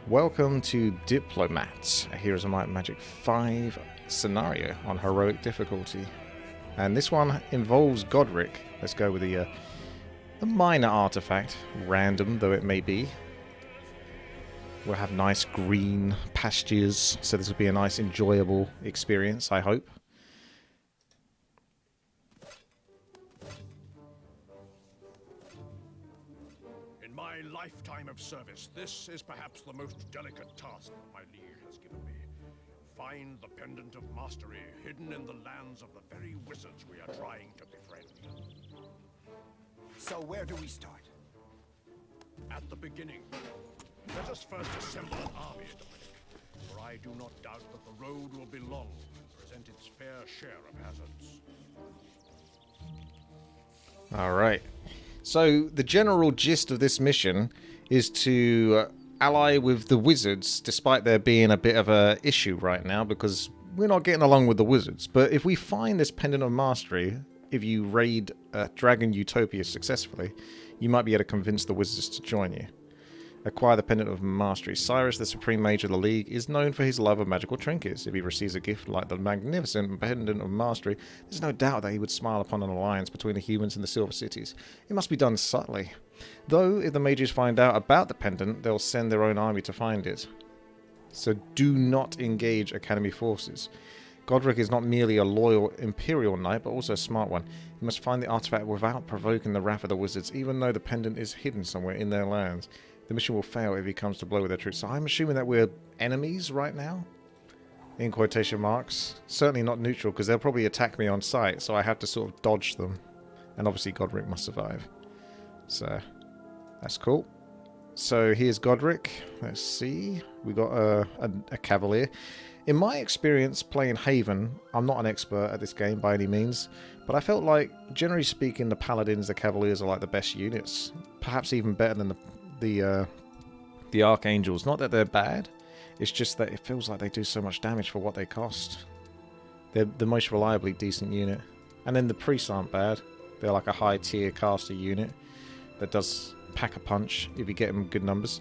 Welcome to Diplomat, a Heroes of Might and Magic 5 scenario on heroic difficulty. And this one involves Godric. Let's go with the minor artifact, random though it may be. We'll have nice green pastures, so this will be a nice enjoyable experience, I hope. In my lifetime of service, this is perhaps the most delicate task my liege has given me. Find the Pendant of Mastery hidden in the lands of the very wizards we are trying to befriend. So where do we start? At the beginning, let us first assemble an army, Dominic, for I do not doubt that the road will be long and present its fair share of hazards. Alright. So, the general gist of this mission is to ally with the wizards, despite there being a bit of a issue right now, because we're not getting along with the wizards. But if we find this Pendant of Mastery, if you raid Dragon Utopia successfully, you might be able to convince the wizards to join you. Acquire the Pendant of Mastery. Cyrus, the Supreme Mage of the League, is known for his love of magical trinkets. If he receives a gift like the magnificent Pendant of Mastery, there's no doubt that he would smile upon an alliance between the humans and the Silver Cities. It must be done subtly. Though, if the mages find out about the pendant, they'll send their own army to find it. So do not engage Academy forces. Godric is not merely a loyal Imperial Knight, but also a smart one. He must find the artifact without provoking the wrath of the wizards, even though the pendant is hidden somewhere in their lands. The mission will fail if he comes to blow with their troops. So I'm assuming that we're enemies right now? In quotation marks. Certainly not neutral, because they'll probably attack me on sight, so I have to sort of dodge them. And obviously Godric must survive. So, that's cool. So here's Godric. Let's see. We got a Cavalier. In my experience playing Haven, I'm not an expert at this game by any means, but I felt like, generally speaking, the Paladins, the Cavaliers are like the best units. Perhaps even better than the Archangels. Not that they're bad, it's just that it feels like they do so much damage for what they cost. They're the most reliably decent unit. And then the Priests aren't bad. They're like a high tier caster unit that does pack a punch if you get them good numbers.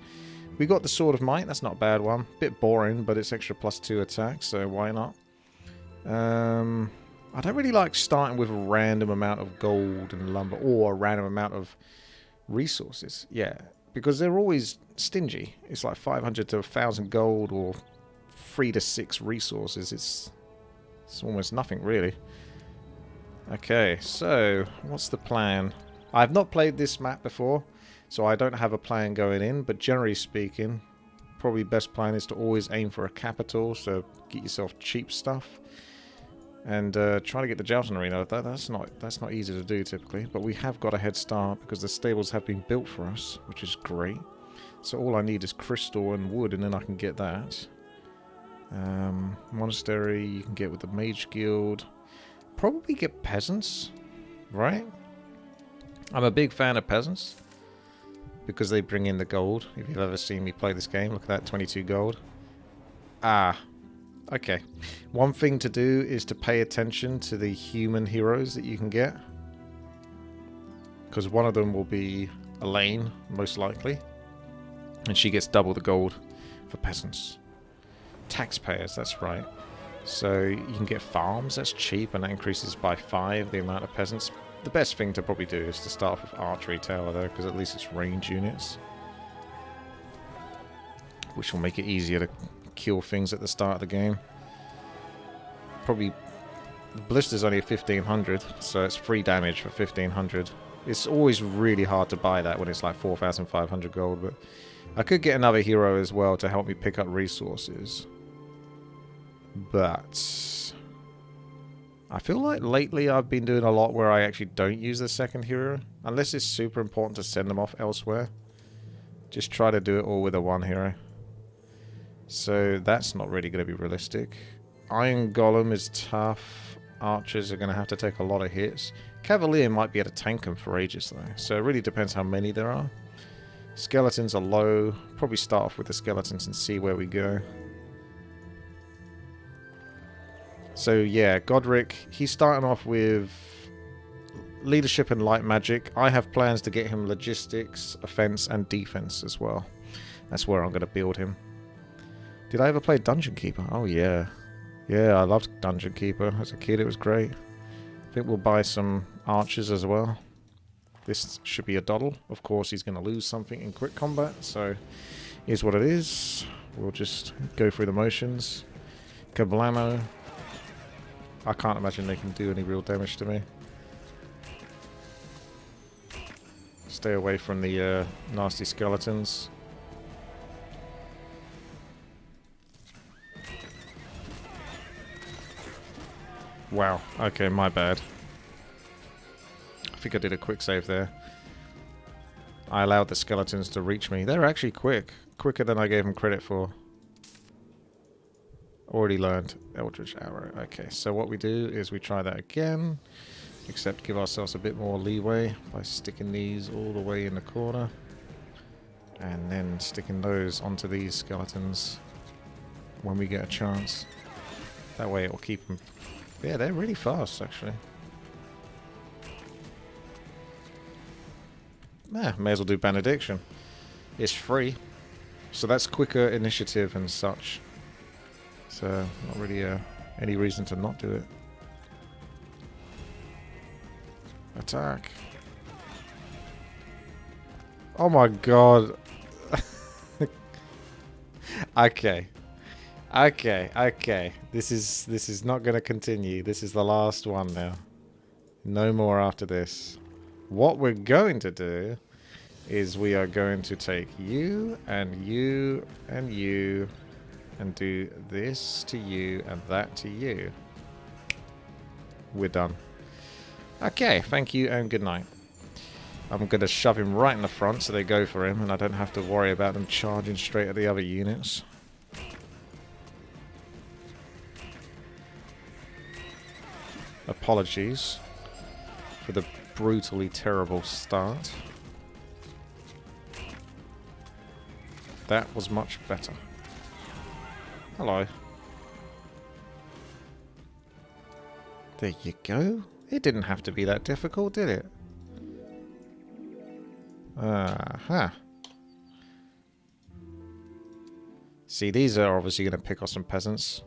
We got the Sword of Might, that's not a bad one. Bit boring, but it's extra +2 attack, so why not? I don't really like starting with a random amount of gold and lumber, or a random amount of resources. Yeah, because they're always stingy. It's like 500 to 1,000 gold, or 3 to 6 resources. It's almost nothing, really. Okay, so what's the plan? I've not played this map before, so I don't have a plan going in, but generally speaking, probably best plan is to always aim for a capital, so get yourself cheap stuff. And try to get the Jousting Arena. That's not easy to do typically, but we have got a head start because the stables have been built for us, which is great. So all I need is crystal and wood, and then I can get that. Monastery you can get with the Mage Guild. Probably get peasants, right? I'm a big fan of peasants because they bring in the gold. If you've ever seen me play this game, look at that, 22 gold. Ah. Okay, one thing to do is to pay attention to the human heroes that you can get, because one of them will be Elaine, most likely, and she gets double the gold for peasants. Taxpayers, that's right. So you can get farms, that's cheap, and that increases by 5 the amount of peasants. The best thing to probably do is to start off with Archery Tower though, because at least it's range units, which will make it easier to kill things at the start of the game. Probably the blister's only 1500, so it's free damage for 1500. It's always really hard to buy that when it's like 4500 gold, but I could get another hero as well to help me pick up resources. But I feel like lately I've been doing a lot where I actually don't use the second hero, unless it's super important to send them off elsewhere. Just try to do it all with a one hero. So that's not really going to be realistic. Iron Golem is tough. Archers are going to have to take a lot of hits. Cavalier might be able to tank them for ages though. So it really depends how many there are. Skeletons are low. Probably start off with the skeletons and see where we go. So yeah, Godric, he's starting off with leadership and light magic. I have plans to get him logistics, offense and defense as well. That's where I'm going to build him. Did I ever play Dungeon Keeper? Oh, yeah. Yeah, I loved Dungeon Keeper. As a kid, it was great. I think we'll buy some archers as well. This should be a doddle. Of course, he's going to lose something in quick combat, so here's what it is. We'll just go through the motions. Kablamo. I can't imagine they can do any real damage to me. Stay away from the nasty skeletons. Wow, okay, my bad. I think I did a quick save there. I allowed the skeletons to reach me. They're actually quick. Quicker than I gave them credit for. Already learned. Eldritch Arrow. Okay, so what we do is we try that again. Except give ourselves a bit more leeway by sticking these all the way in the corner. And then sticking those onto these skeletons when we get a chance. That way it will keep them... Yeah, they're really fast, actually. May as well do Benediction. It's free. So that's quicker initiative and such. So, not really any reason to not do it. Attack. Oh my god. Okay. Okay. This is not going to continue. This is the last one now. No more after this. What we're going to do is we are going to take you and you and you and do this to you and that to you. We're done. Okay, thank you and good night. I'm going to shove him right in the front so they go for him and I don't have to worry about them charging straight at the other units. Apologies for the brutally terrible start. That was much better. Hello. There you go. It didn't have to be that difficult, did it? See, these are obviously going to pick off some peasants.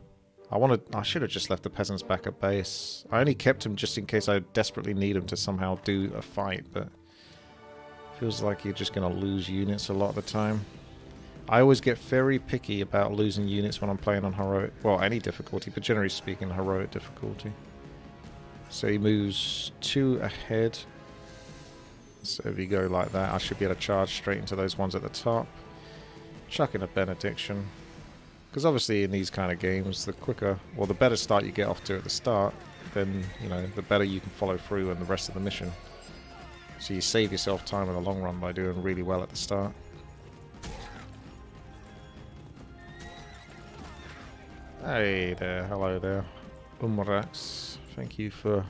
I should have just left the peasants back at base. I only kept them just in case I desperately need them to somehow do a fight, but feels like you're just going to lose units a lot of the time. I always get very picky about losing units when I'm playing on heroic, well, any difficulty, but generally speaking, heroic difficulty. So he moves 2 ahead. So if you go like that, I should be able to charge straight into those ones at the top. Chuck in a Benediction. Because obviously in these kind of games, the quicker, or the better start you get off to at the start, then, you know, the better you can follow through in the rest of the mission. So you save yourself time in the long run by doing really well at the start. Hey there, hello there. Umrax, thank you for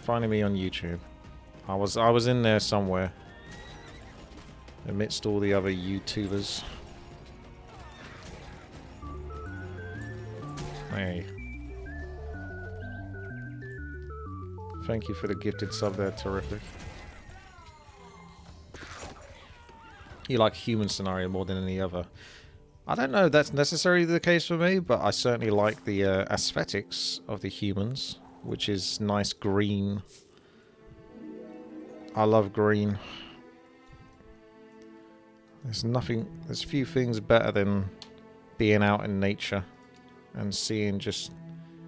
finding me on YouTube. I was in there somewhere, amidst all the other YouTubers. Hey. Thank you for the gifted sub there, terrific. You like human scenario more than any other. I don't know if that's necessarily the case for me, but I certainly like the aesthetics of the humans, which is nice green. I love green. There's few things better than being out in nature and seeing just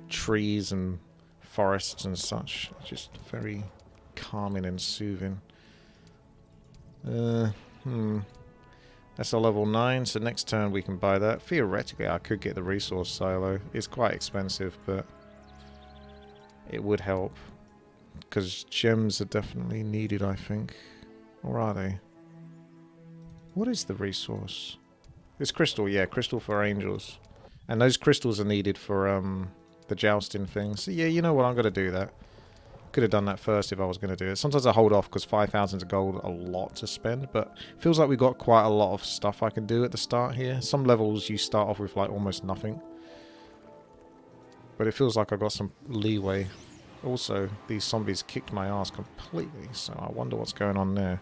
trees and forests and such. Just very calming and soothing. That's a level 9, so next turn we can buy that. Theoretically, I could get the resource silo. It's quite expensive, but it would help. Because gems are definitely needed, I think. Or are they? What is the resource? It's crystal, yeah, crystal for angels. And those crystals are needed for the jousting thing. So yeah, you know what, I'm going to do that. Could have done that first if I was going to do it. Sometimes I hold off because 5,000 gold a lot to spend, but it feels like we got quite a lot of stuff I can do at the start here. Some levels you start off with like almost nothing. But it feels like I got some leeway. Also, these zombies kicked my ass completely, so I wonder what's going on there.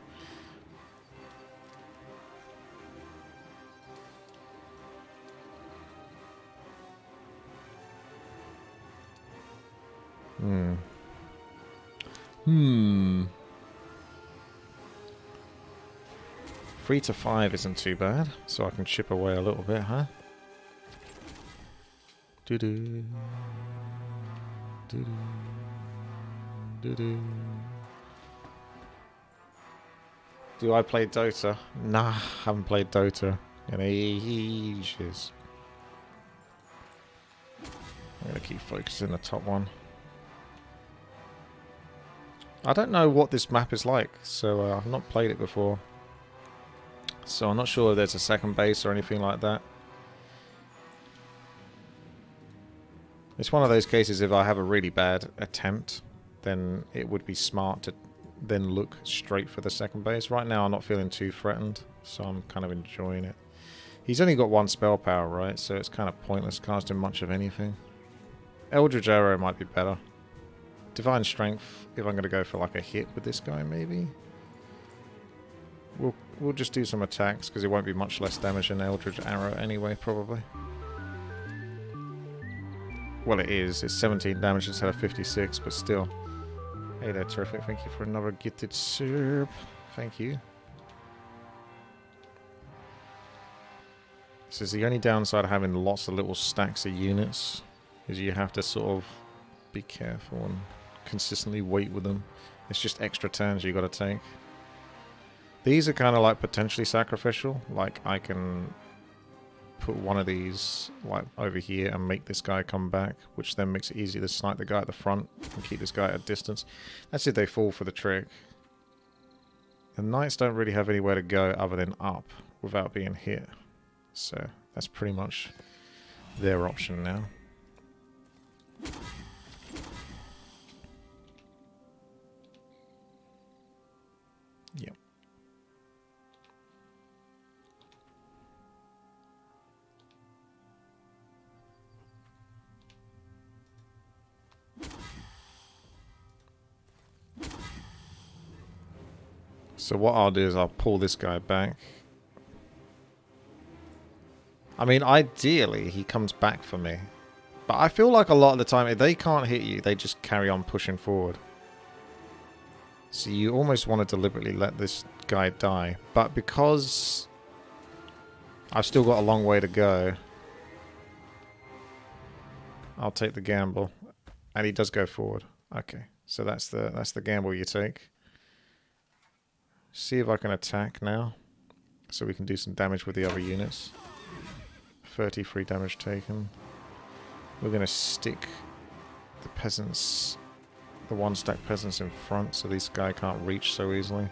Hmm. 3 to 5 isn't too bad, so I can chip away a little bit, huh? Doo-doo. Doo-doo. Doo-doo. Do I play Dota? Nah, I haven't played Dota in ages. I'm going to keep focusing on the top one. I don't know what this map is like, so I've not played it before. So I'm not sure if there's a second base or anything like that. It's one of those cases, if I have a really bad attempt, then it would be smart to then look straight for the second base. Right now I'm not feeling too threatened, so I'm kind of enjoying it. He's only got 1 spell power, right? So it's kind of pointless casting much of anything. Eldritch Arrow might be better. Divine Strength, if I'm going to go for like a hit with this guy, maybe. We'll just do some attacks, because it won't be much less damage than Eldritch Arrow anyway, probably. Well, it is. It's 17 damage instead of 56, but still. Hey there, Terrific. Thank you for another gifted sub. Thank you. This is the only downside of having lots of little stacks of units, is you have to sort of be careful and consistently wait with them. It's just extra turns you got to take. These are kind of like potentially sacrificial. Like I can put one of these like over here and make this guy come back, which then makes it easier to snipe the guy at the front and keep this guy at a distance. That's if they fall for the trick. The knights don't really have anywhere to go other than up without being hit. So that's pretty much their option now. Yep. So what I'll do is I'll pull this guy back. I mean, ideally, he comes back for me. But I feel like a lot of the time, if they can't hit you, they just carry on pushing forward. So you almost want to deliberately let this guy die. But because I've still got a long way to go, I'll take the gamble. And he does go forward. Okay, so that's the gamble you take. See if I can attack now, so we can do some damage with the other units. 33 damage taken. We're going to stick the peasants, the 1-stack peasants in front, so this guy can't reach so easily.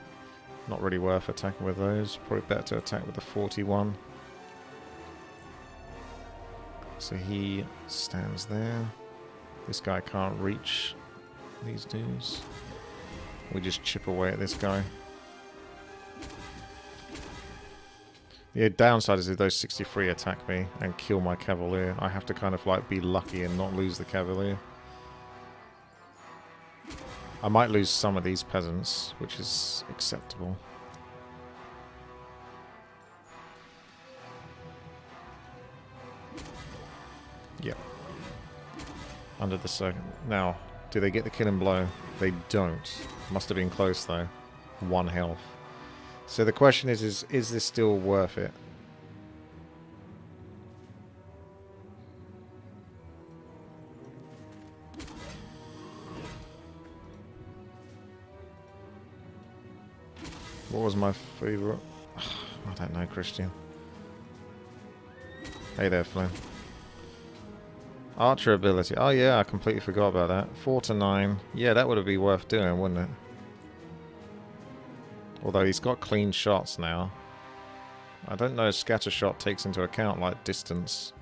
Not really worth attacking with those. Probably better to attack with the 41. So he stands there. This guy can't reach these dudes. We just chip away at this guy. The downside is if those 63 attack me and kill my cavalier, I have to kind of like be lucky and not lose the cavalier. I might lose some of these peasants, which is acceptable. Yep. Under the second. Now, do they get the killing blow? They don't. Must have been close though. 1 health. So the question is this still worth it? What was my favourite? I don't know, Christian. Hey there, Flynn. Archer ability. Oh yeah, I completely forgot about that. 4 to 9. Yeah, that would be worth doing, wouldn't it? Although he's got clean shots now. I don't know if scatter shot takes into account like distance.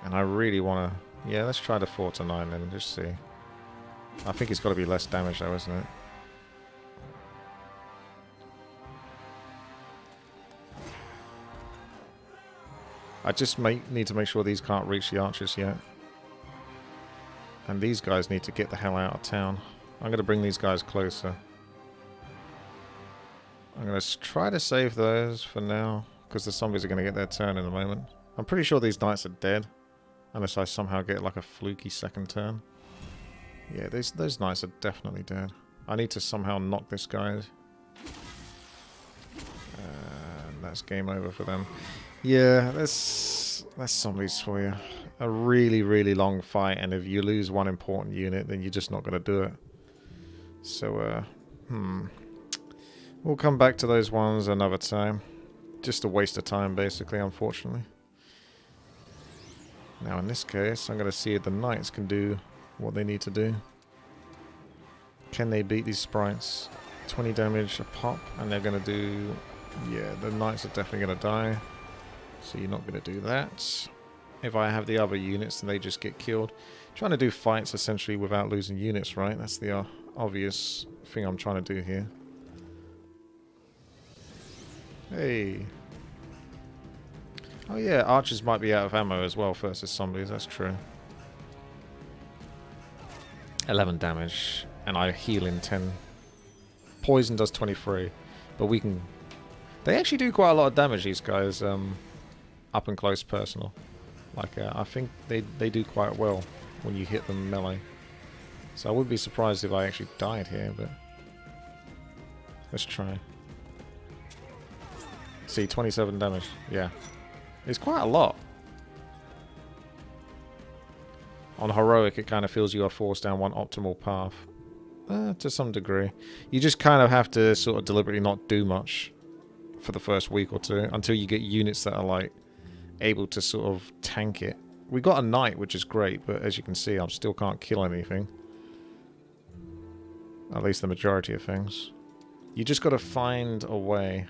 And I really want to... Yeah, let's try the 4 to 9 then, just see. I think it's got to be less damage though, isn't it? I just need to make sure these can't reach the archers yet. And these guys need to get the hell out of town. I'm going to bring these guys closer. I'm going to try to save those for now, because the zombies are going to get their turn in a moment. I'm pretty sure these knights are dead. Unless I somehow get like a fluky second turn. Yeah, those knights are definitely dead. I need to somehow knock this guy. And that's game over for them. Yeah, that's zombies for you. A really, really long fight, and if you lose one important unit, then you're just not going to do it. So, we'll come back to those ones another time. Just a waste of time, basically, unfortunately. Now, in this case, I'm going to see if the knights can do what they need to do. Can they beat these sprites? 20 damage a pop, and they're going to do... Yeah, the knights are definitely going to die. So you're not going to do that. If I have the other units, then they just get killed. Trying to do fights, essentially, without losing units, right? That's the obvious thing I'm trying to do here. Hey. Oh yeah, archers might be out of ammo as well versus zombies, that's true. 11 damage, and I heal in 10. Poison does 23, but we can... They actually do quite a lot of damage, these guys, up and close personal. Like, I think they do quite well when you hit them melee. So I would be surprised if I actually died here, but... Let's try. See, 27 damage, yeah. It's quite a lot. On heroic, it kind of feels you are forced down one optimal path. To some degree. You just kind of have to sort of deliberately not do much for the first week or two until you get units that are like able to sort of tank it. We got a knight, which is great, but as you can see, I still can't kill anything. At least the majority of things. You just got to find a way.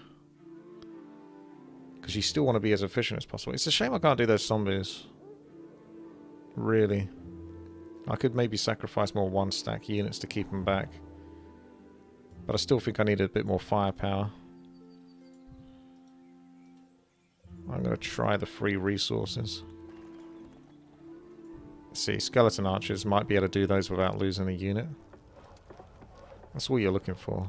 Because you still want to be as efficient as possible. It's a shame I can't do those zombies. Really. I could maybe sacrifice more one-stack units to keep them back. But I still think I need a bit more firepower. I'm going to try the free resources. Let's see, skeleton archers might be able to do those without losing a unit. That's what you're looking for.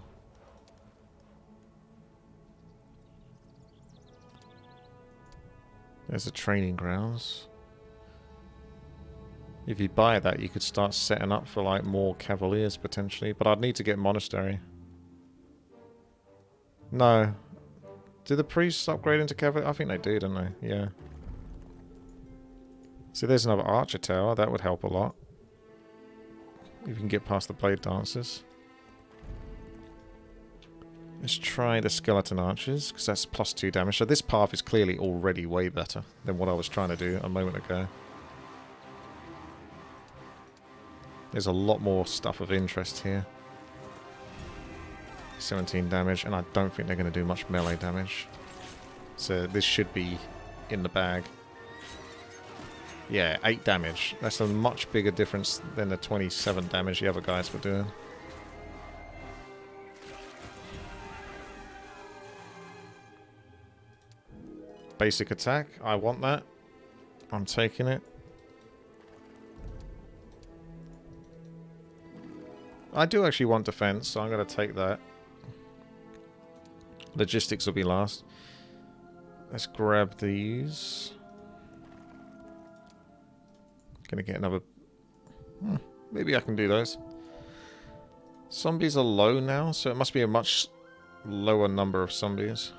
There's the training grounds. If you buy that, you could start setting up for like more cavaliers potentially, but I'd need to get monastery. No. Do the priests upgrade into cavalier? I think they do, don't they? Yeah. See, there's another archer tower. That would help a lot. If you can get past the blade dancers. Let's try the skeleton archers, because that's +2 damage. So this path is clearly already way better than what I was trying to do a moment ago. There's a lot more stuff of interest here. 17 damage, and I don't think they're going to do much melee damage. So this should be in the bag. Yeah, 8 damage. That's a much bigger difference than the 27 damage the other guys were doing. Basic attack. I want that. I'm taking it. I do actually want defense, so I'm going to take that. Logistics will be last. Let's grab these. Gonna get another... maybe I can do those. Zombies are low now, so it must be a much lower number of zombies.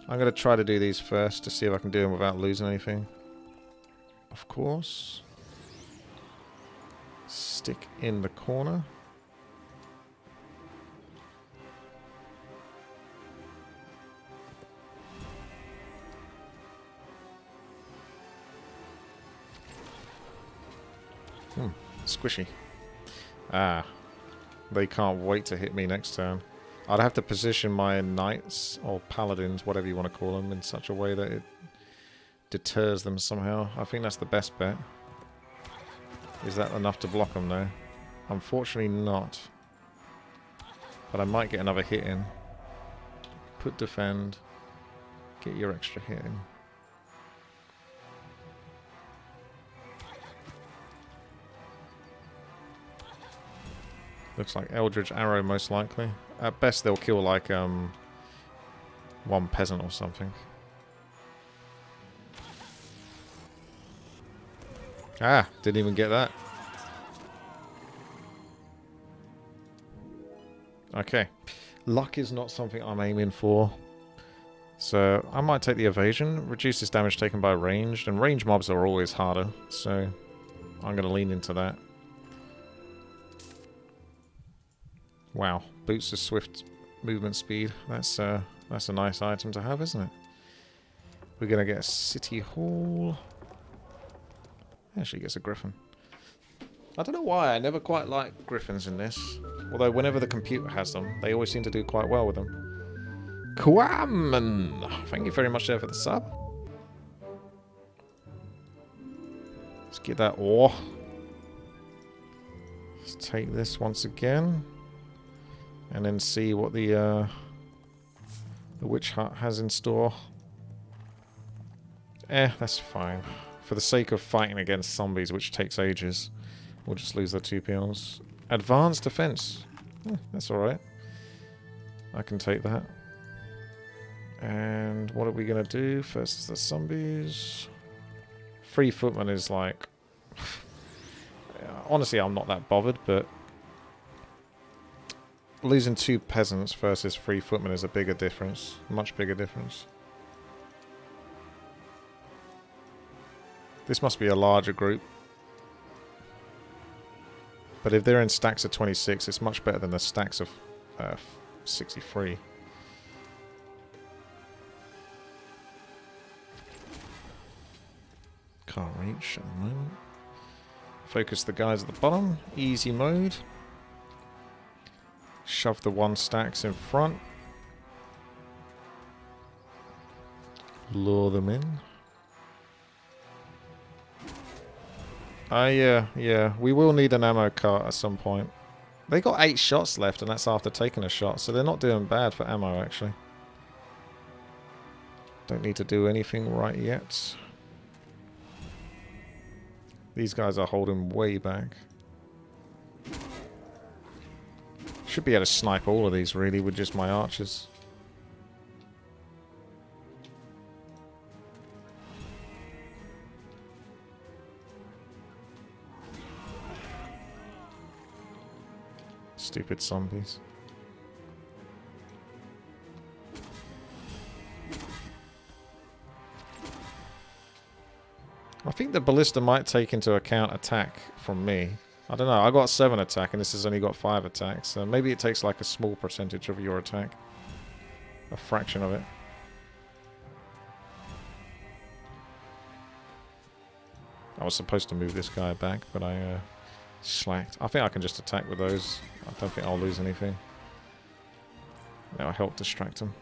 I'm going to try to do these first to see if I can do them without losing anything. Of course. Stick in the corner. Squishy. Ah. They can't wait to hit me next turn. I'd have to position my knights, or paladins, whatever you want to call them, in such a way that it deters them somehow. I think that's the best bet. Is that enough to block them, though? Unfortunately not. But I might get another hit in. Put defend. Get your extra hit in. Looks like Eldritch Arrow, most likely. At best, they'll kill, like, one peasant or something. Ah, didn't even get that. Okay. Luck is not something I'm aiming for. So I might take the evasion. Reduces damage taken by ranged. And range mobs are always harder. So I'm going to lean into that. Wow. Boots of swift movement speed. That's a nice item to have, isn't it? We're going to get a city hall. Actually gets a griffin. I don't know why, I never quite like griffins in this. Although whenever the computer has them, they always seem to do quite well with them. Quamman! Thank you very much there for the sub. Let's get that ore. Let's take this once again. And then see what the witch hut has in store. That's fine. For the sake of fighting against zombies, which takes ages. We'll just lose the 2 pills. Advanced defense. That's alright. I can take that. And what are we going to do? First is the zombies. Free footman is like... honestly, I'm not that bothered, but... losing 2 peasants versus 3 footmen is a bigger difference. Much bigger difference. This must be a larger group. But if they're in stacks of 26, it's much better than the stacks of 63. Can't reach at the moment. Focus the guys at the bottom. Easy mode. Shove the 1 stacks in front. Lure them in. Yeah. We will need an ammo cart at some point. They got 8 shots left, and that's after taking a shot, so they're not doing bad for ammo, actually. Don't need to do anything right yet. These guys are holding way back. Should be able to snipe all of these, really, with just my archers. Stupid zombies. I think the ballista might take into account attack from me. I don't know, I got 7 attack and this has only got 5 attacks. So maybe it takes like a small percentage of your attack. A fraction of it. I was supposed to move this guy back, but I slacked. I think I can just attack with those. I don't think I'll lose anything. That'll help distract him.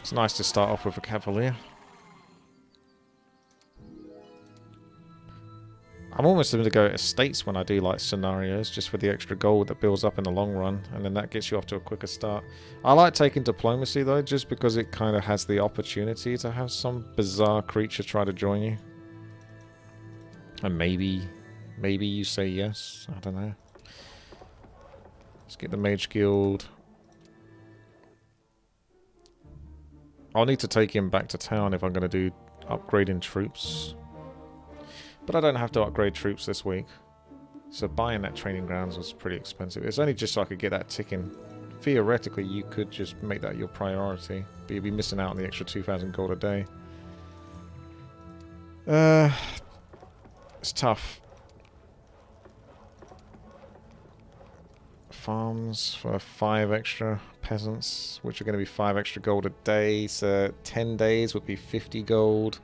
It's nice to start off with a cavalier. I'm almost going to go estates when I do like scenarios, just for the extra gold that builds up in the long run, and then that gets you off to a quicker start. I like taking diplomacy though, just because it kind of has the opportunity to have some bizarre creature try to join you. And maybe you say yes, I don't know. Let's get the Mage Guild. I'll need to take him back to town if I'm going to do upgrading troops. But I don't have to upgrade troops this week. So buying that training grounds was pretty expensive. It's only just so I could get that ticking. Theoretically, you could just make that your priority. But you'd be missing out on the extra 2,000 gold a day. It's tough. Farms for 5 extra peasants, which are going to be 5 extra gold a day. So 10 days would be 50 gold.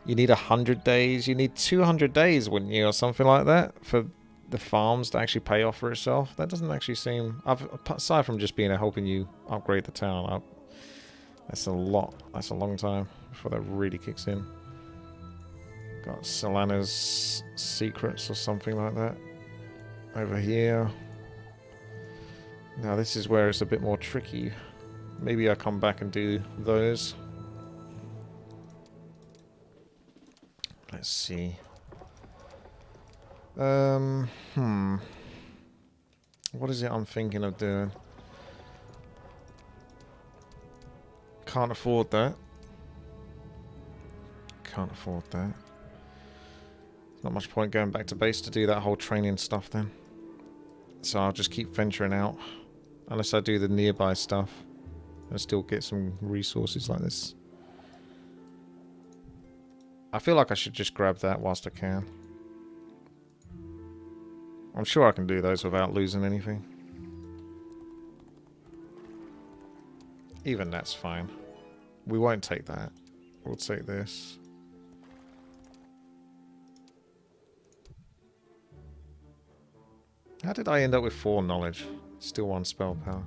You need 100 days. You need 200 days, wouldn't you, or something like that, for the farms to actually pay off for itself. That doesn't actually seem, aside from just being helping you upgrade the town up, that's a lot. That's a long time before that really kicks in. Got Solana's secrets or something like that over here. Now this is where it's a bit more tricky. Maybe I'll come back and do those. Let's see. What is it I'm thinking of doing? Can't afford that. Can't afford that. Not much point going back to base to do that whole training stuff then. So I'll just keep venturing out. Unless I do the nearby stuff. And still get some resources like this. I feel like I should just grab that whilst I can. I'm sure I can do those without losing anything. Even that's fine. We won't take that. We'll take this. How did I end up with 4 knowledge? Still 1 spell power.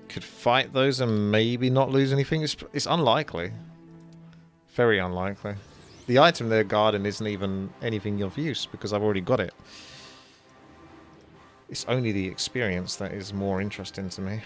Could fight those and maybe not lose anything. It's unlikely. Very unlikely. The item there, Garden, isn't even anything of use because I've already got it. It's only the experience that is more interesting to me.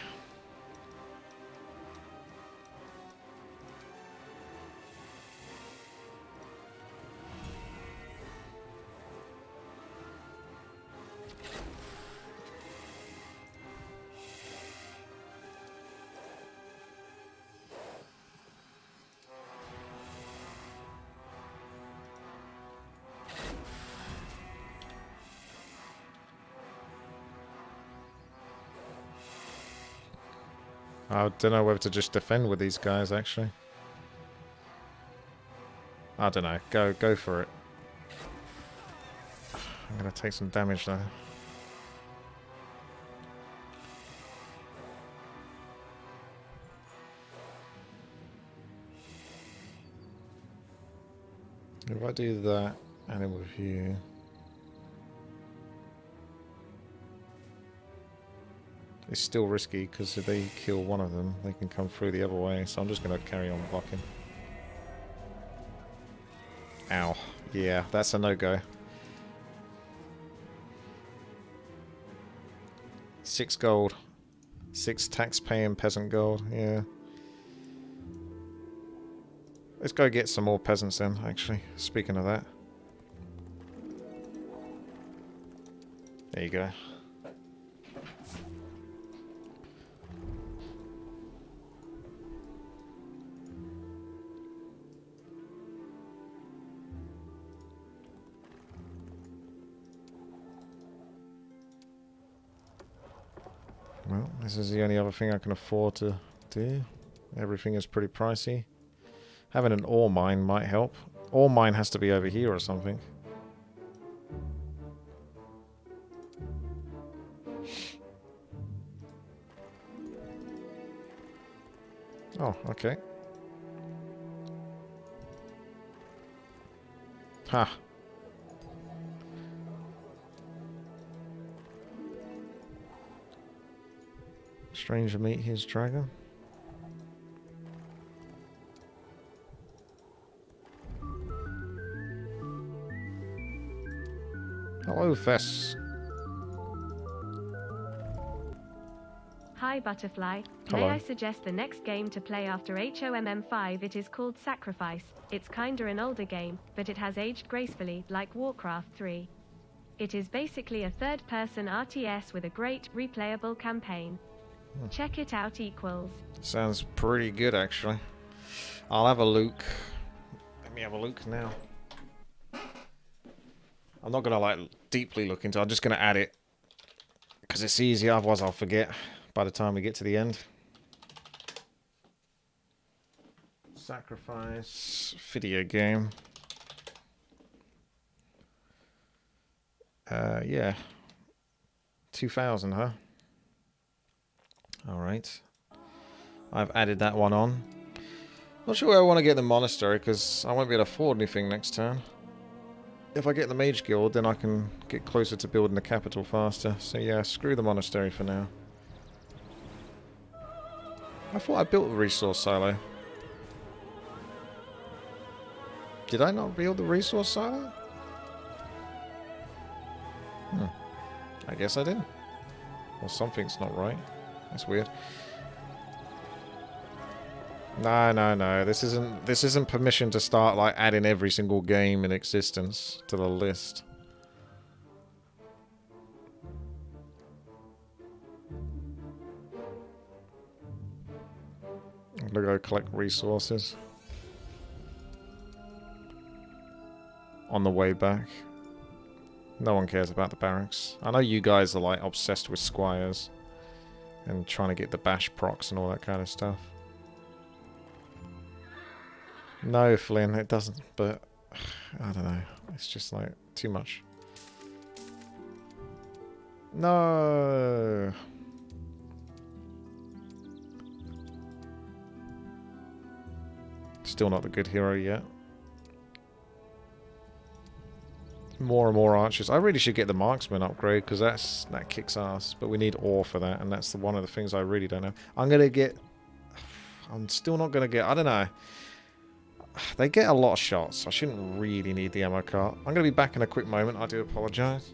I don't know whether to just defend with these guys, actually. I don't know. Go for it. I'm going to take some damage, though. If I do that, and then with you... It's still risky, because if they kill one of them, they can come through the other way, so I'm just going to carry on blocking. Ow. Yeah, that's a no-go. 6 gold. 6 tax-paying peasant gold, yeah. Let's go get some more peasants then, actually, speaking of that. There you go. Well, this is the only other thing I can afford to do. Everything is pretty pricey. Having an ore mine might help. Ore mine has to be over here or something. Oh, okay. Ha. Stranger meet his dragon. Hello, Fess. Hi, Butterfly. Hello. May I suggest the next game to play after HOMM5? It is called Sacrifice. It's kinda an older game, but it has aged gracefully, like Warcraft 3. It is basically a third-person RTS with a great, replayable campaign. Check it out, equals. Sounds pretty good, actually. I'll have a look. Let me have a look now. I'm not going to, like, deeply look into it. I'm just going to add it. Because it's easier, otherwise I'll forget by the time we get to the end. Sacrifice. Video game. Yeah. 2000, huh? Alright. I've added that one on. Not sure where I want to get the monastery, because I won't be able to afford anything next turn. If I get the mage guild, then I can get closer to building the capital faster. So yeah, screw the monastery for now. I thought I built a resource silo. Did I not build the resource silo? I guess I didn't. Well, something's not right. That's weird. No, no, no. This isn't permission to start like adding every single game in existence to the list. I'm gonna go collect resources on the way back. No one cares about the barracks. I know you guys are like obsessed with squires and trying to get the bash procs and all that kind of stuff. No, Flynn, it doesn't, but I don't know. It's just like too much. No. Still not the good hero yet. More and more archers. I really should get the marksman upgrade because that kicks ass. But we need ore for that, and that's one of the things I really don't have. I'm still not gonna get. I don't know. They get a lot of shots. I shouldn't really need the ammo cart. I'm gonna be back in a quick moment. I do apologize.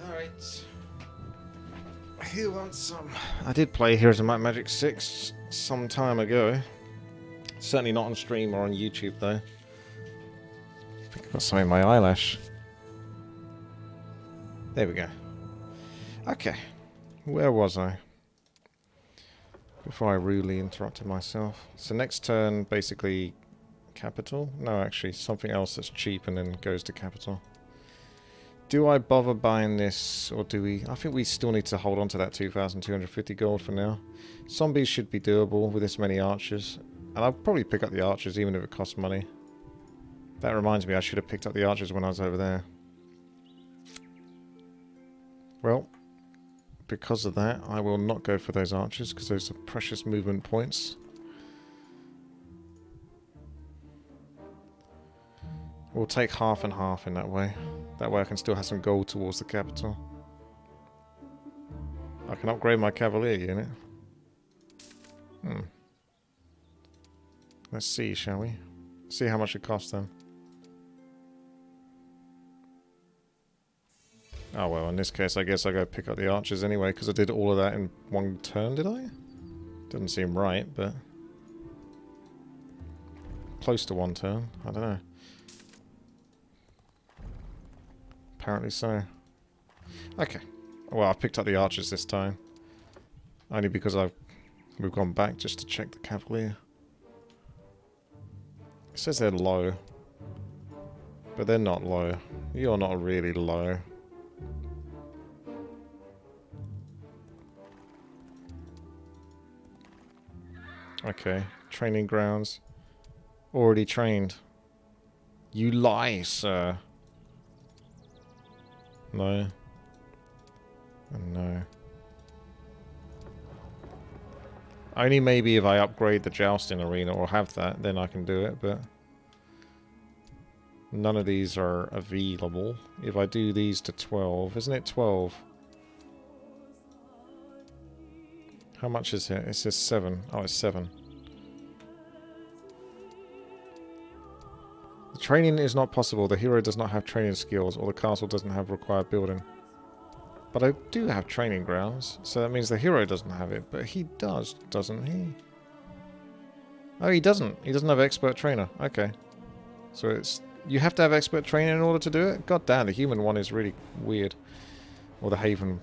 Alright. Who wants some? I did play Heroes of Might and Magic 6 some time ago. Certainly not on stream or on YouTube though. I think I've got something in my eyelash. There we go. Okay. Where was I? Before I rudely interrupted myself. So next turn, basically capital? No, actually, something else that's cheap and then goes to capital. Do I bother buying this, or do we... I think we still need to hold on to that 2,250 gold for now. Zombies should be doable with this many archers. And I'll probably pick up the archers even if it costs money. That reminds me, I should have picked up the archers when I was over there. Well, because of that, I will not go for those archers, because those are precious movement points. We'll take half and half in that way. That way I can still have some gold towards the capital. I can upgrade my cavalier unit. Let's see, shall we? See how much it costs then. Oh well, in this case I guess I go pick up the archers anyway, because I did all of that in one turn, did I? Doesn't seem right, but... close to one turn, I don't know. Apparently so. Okay. Well, I've picked up the archers this time. Only because we've gone back just to check the cavalier. It says they're low. But they're not low. You're not really low. Okay. Training grounds. Already trained. You lie, sir. No. And no. Only maybe if I upgrade the jousting arena or have that, then I can do it, but... none of these are available. If I do these to 12, isn't it 12? How much is it? It says 7. Oh, it's 7. Training is not possible. The hero does not have training skills, or the castle doesn't have required building. But I do have training grounds, so that means the hero doesn't have it. But he does, doesn't he? Oh, he doesn't. He doesn't have expert trainer. Okay. So it's... You have to have expert training in order to do it? God damn, the human one is really weird. Or the Haven.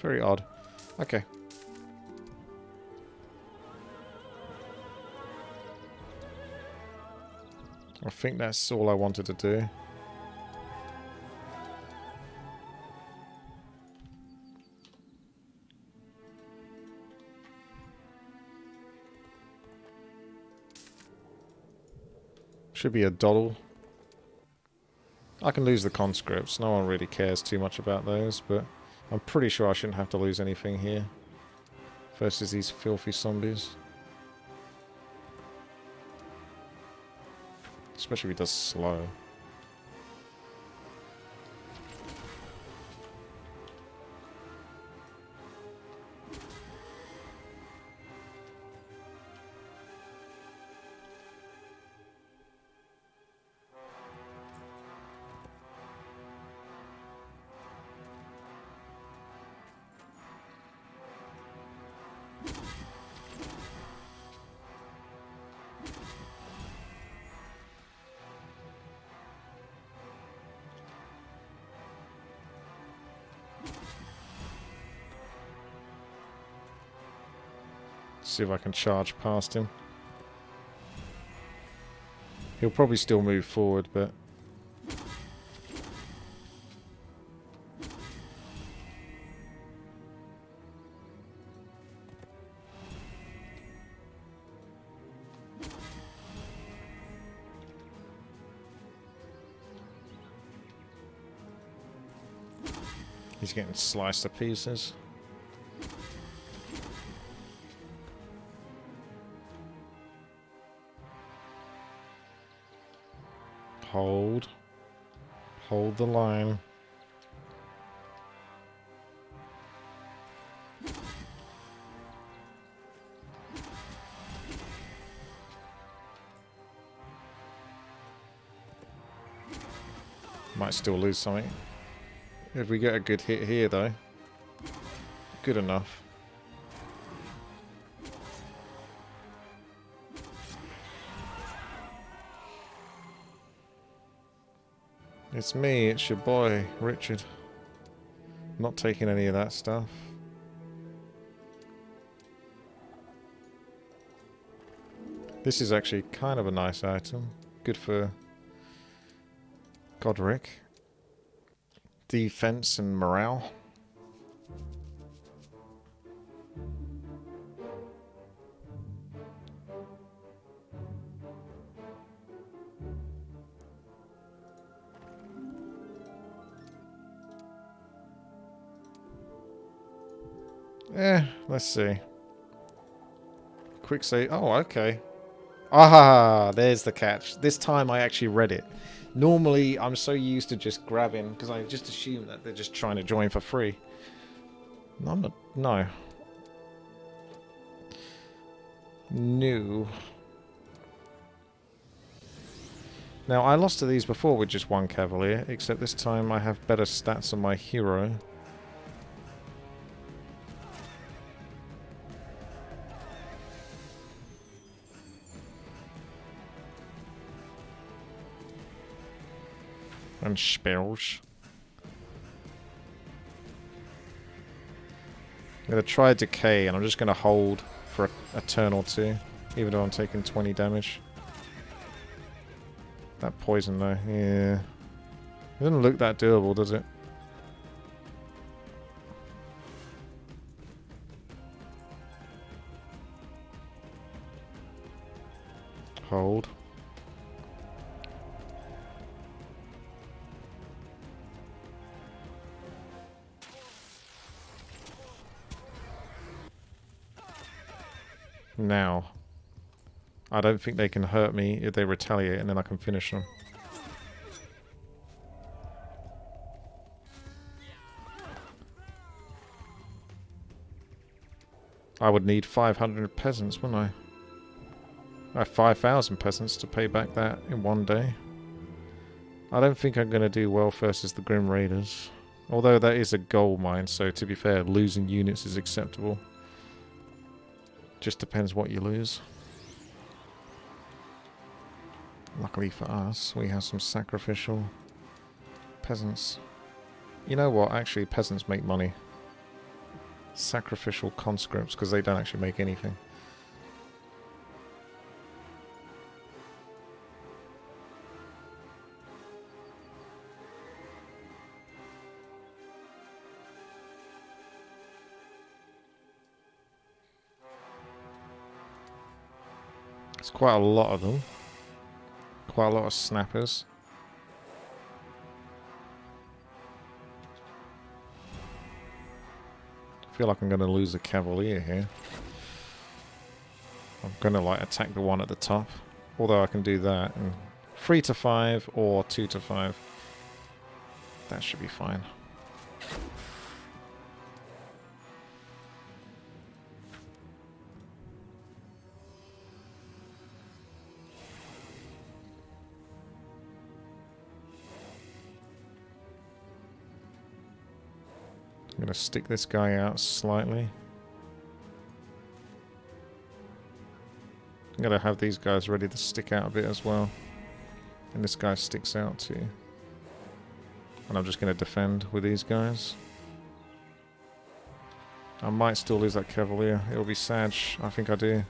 Very odd. Okay. I think that's all I wanted to do. Should be a doddle. I can lose the conscripts. No one really cares too much about those, but I'm pretty sure I shouldn't have to lose anything here. Versus these filthy zombies. Especially if he does slow. See if I can charge past him. He'll probably still move forward, but... He's getting sliced to pieces. Hold. Hold the line. Might still lose something. If we get a good hit here, though. Good enough. It's me, it's your boy, Richard. Not taking any of that stuff. This is actually kind of a nice item. Good for Godric. Defense and morale. Let's see. Quick save. Oh, okay. Ah, there's the catch. This time I actually read it. Normally, I'm so used to just grabbing, because I just assume that they're just trying to join for free. No, I'm not. No. No. Now, I lost to these before with just one cavalier, except this time I have better stats on my hero. And spells. I'm going to try decay, and I'm just going to hold for a turn or two, even though I'm taking 20 damage. That poison, though, yeah. It doesn't look that doable, does it? Hold. Now, I don't think they can hurt me if they retaliate, and then I can finish them. I would need 500 peasants, wouldn't I? I have 5,000 peasants to pay back that in one day. I don't think I'm going to do well versus the Grim Raiders. Although that is a gold mine, so to be fair, losing units is acceptable. Just depends what you lose. Luckily for us, we have some sacrificial peasants. You know what? Actually, peasants make money. Sacrificial conscripts, because they don't actually make anything. It's quite a lot of them. Quite a lot of snappers. I feel like I'm going to lose a cavalier here. I'm going to like attack the one at the top. Although I can do that. And 3 to 5 or 2 to 5. That should be fine. I'm going to stick this guy out slightly. I'm going to have these guys ready to stick out a bit as well. And this guy sticks out too. And I'm just going to defend with these guys. I might still lose that cavalier. It'll be sad. I think I do.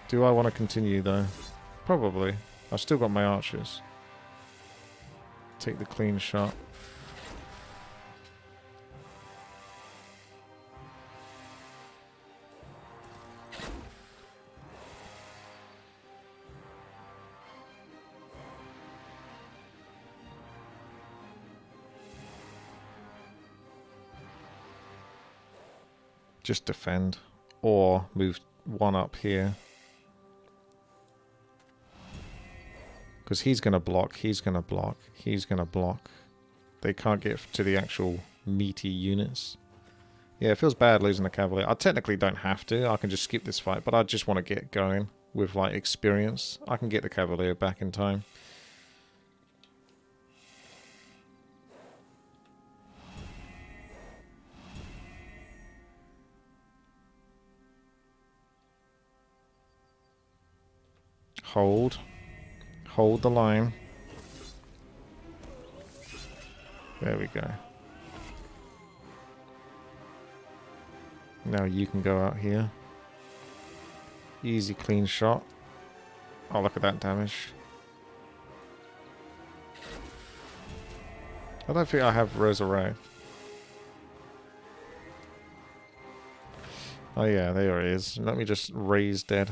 Do I want to continue though? Probably. I've still got my archers. Take the clean shot. Just defend, or move one up here. Because he's going to block, he's going to block, he's going to block. They can't get to the actual meaty units. Yeah, it feels bad losing the cavalier. I technically don't have to, I can just skip this fight, but I just want to get going with like experience. I can get the cavalier back in time. Hold. Hold the line. There we go. Now you can go out here. Easy clean shot. Oh, look at that damage. I don't think I have Resurrect. Oh yeah, there it is. Let me just raise dead.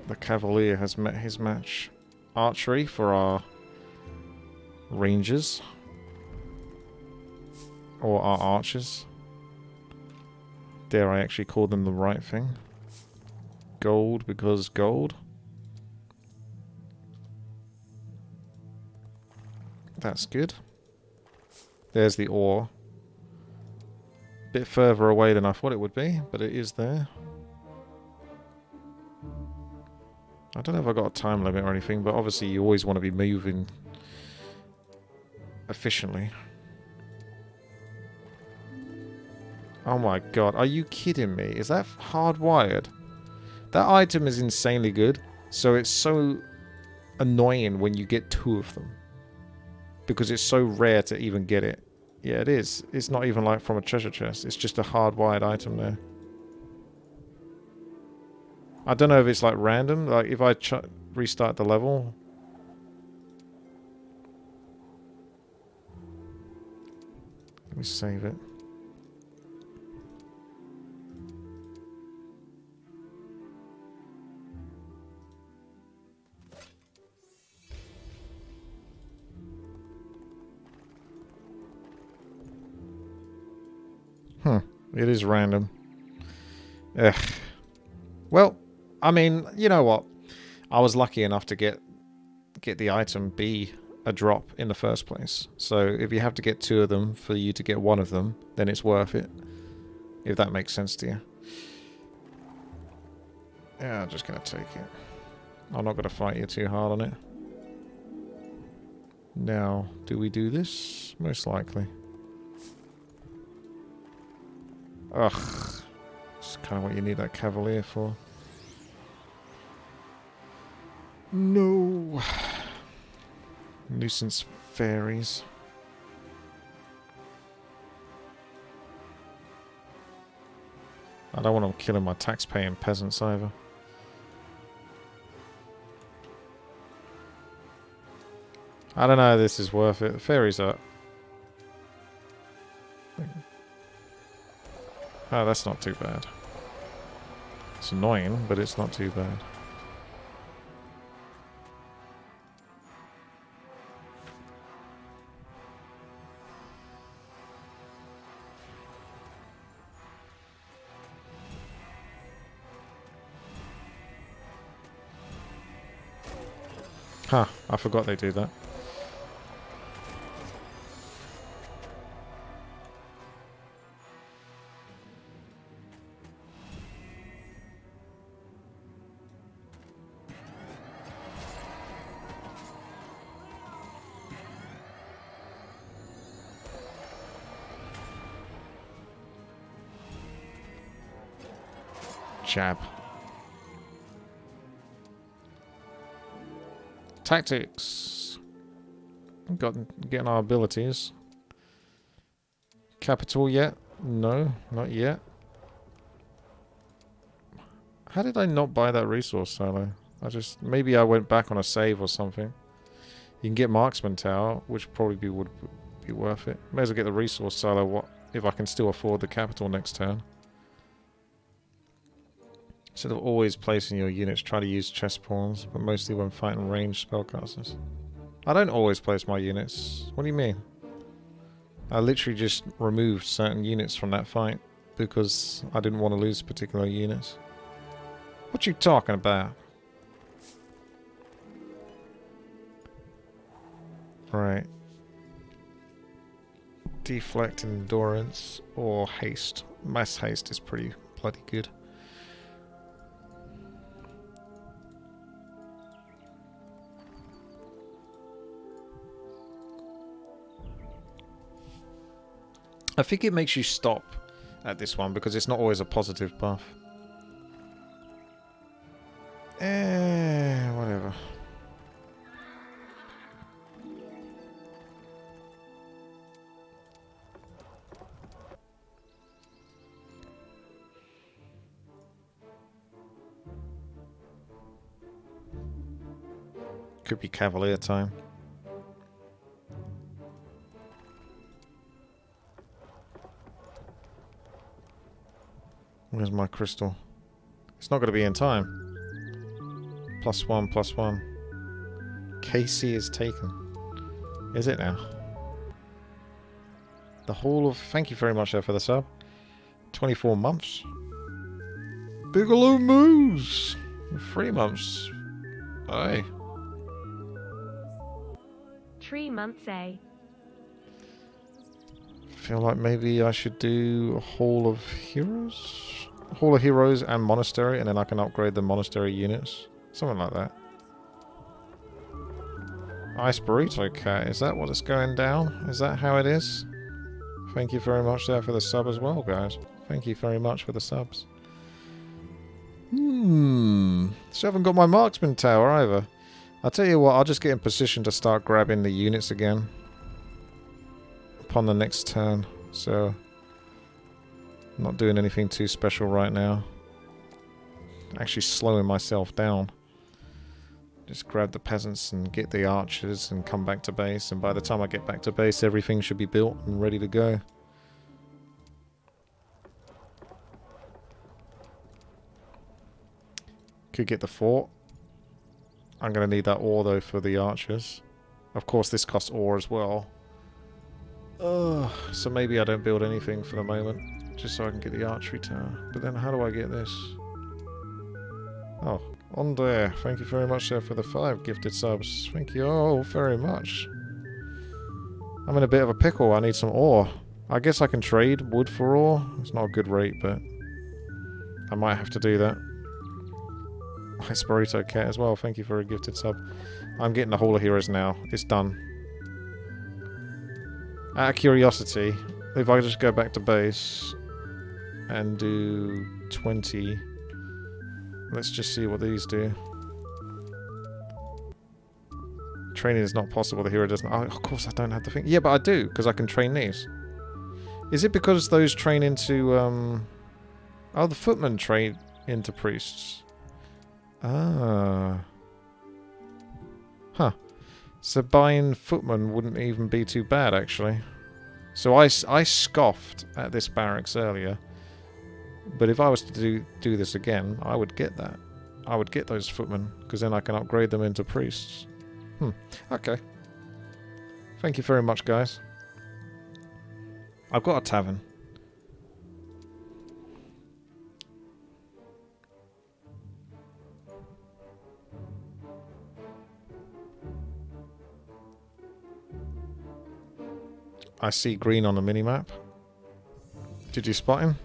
The Cavalier has met his match. Archery for our Rangers. Or our Archers. Dare I actually call them the right thing? Gold because gold. That's good. There's the ore. Bit further away than I thought it would be, but it is there. I don't know if I've got a time limit or anything, but obviously you always want to be moving efficiently. Oh my god, are you kidding me? Is that hardwired? That item is insanely good, so it's so annoying when you get 2 of them. Because it's so rare to even get it. Yeah, it is. It's not even like from a treasure chest, it's just a hardwired item there. I don't know if it's like random, like if I restart the level. Let me save it. It is random. Ugh. Well, I mean, you know what? I was lucky enough to get get the item be a drop in the first place. So if you have to get 2 of them for you to get 1 of them, then it's worth it. If that makes sense to you. Yeah, I'm just going to take it. I'm not going to fight you too hard on it. Now, do we do this? Most likely. Ugh. It's kind of what you need that Cavalier for. No. Nuisance fairies. I don't want them killing my tax-paying peasants either. I don't know if this is worth it. The fairies are... Oh, that's not too bad. It's annoying, but it's not too bad. Huh, I forgot they do that. Jab. Tactics. Getting our abilities. Capital yet? No, not yet. How did I not buy that resource silo? Maybe I went back on a save or something. You can get Marksman Tower, which probably would be worth it. May as well get the resource silo if I can still afford the capital next turn. Instead of always placing your units, try to use chess pawns, but mostly when fighting ranged spellcasters. I don't always place my units. What do you mean? I literally just removed certain units from that fight because I didn't want to lose particular units. What you talking about? Right. Deflect endurance or haste. Mass haste is pretty bloody good. I think it makes you stop at this one because it's not always a positive buff. Whatever. Could be Cavalier time. Where's my crystal? It's not going to be in time. +1, +1. KC is taken. Is it now? The Hall of... Thank you very much there for the sub. 24 months. Bigelow Moose! 3 months. Aye. 3 months, eh? Feel like maybe I should do a Hall of Heroes? Hall of Heroes and Monastery, and then I can upgrade the Monastery units. Something like that. Ice Burrito Cat, is that what it's going down? Is that how it is? Thank you very much there for the sub as well, guys. Thank you very much for the subs. So I haven't got my Marksman Tower either. I'll tell you what, I'll just get in position to start grabbing the units again. Upon the next turn, so I'm not doing anything too special right now. Actually slowing myself down. Just grab the peasants and get the archers and come back to base, and by the time I get back to base everything should be built and ready to go. Could get the fort. I'm going to need that ore though for the archers. Of course this costs ore as well. So maybe I don't build anything for the moment, just so I can get the archery tower. But then how do I get this? Oh, On there. Thank you very much, sir, for the 5 gifted subs. Thank you all very much. I'm in a bit of a pickle. I need some ore. I guess I can trade wood for ore. It's not a good rate, but I might have to do that. Exploratory cat as well. Thank you for a gifted sub. I'm getting the Hall of Heroes now. It's done. Out of curiosity, if I just go back to base and do 20, let's just see what these do. Training is not possible. The hero doesn't. Oh, of course, I don't have the thing. Yeah, but I do because I can train these. Is it because those train into? Oh, the footmen train into priests. Ah. Huh. So buying footmen wouldn't even be too bad, actually. So I scoffed at this barracks earlier. But if I was to do this again, I would get that. I would get those footmen, because then I can upgrade them into priests. Okay. Thank you very much, guys. I've got a tavern. I see green on the minimap. Did you spot him?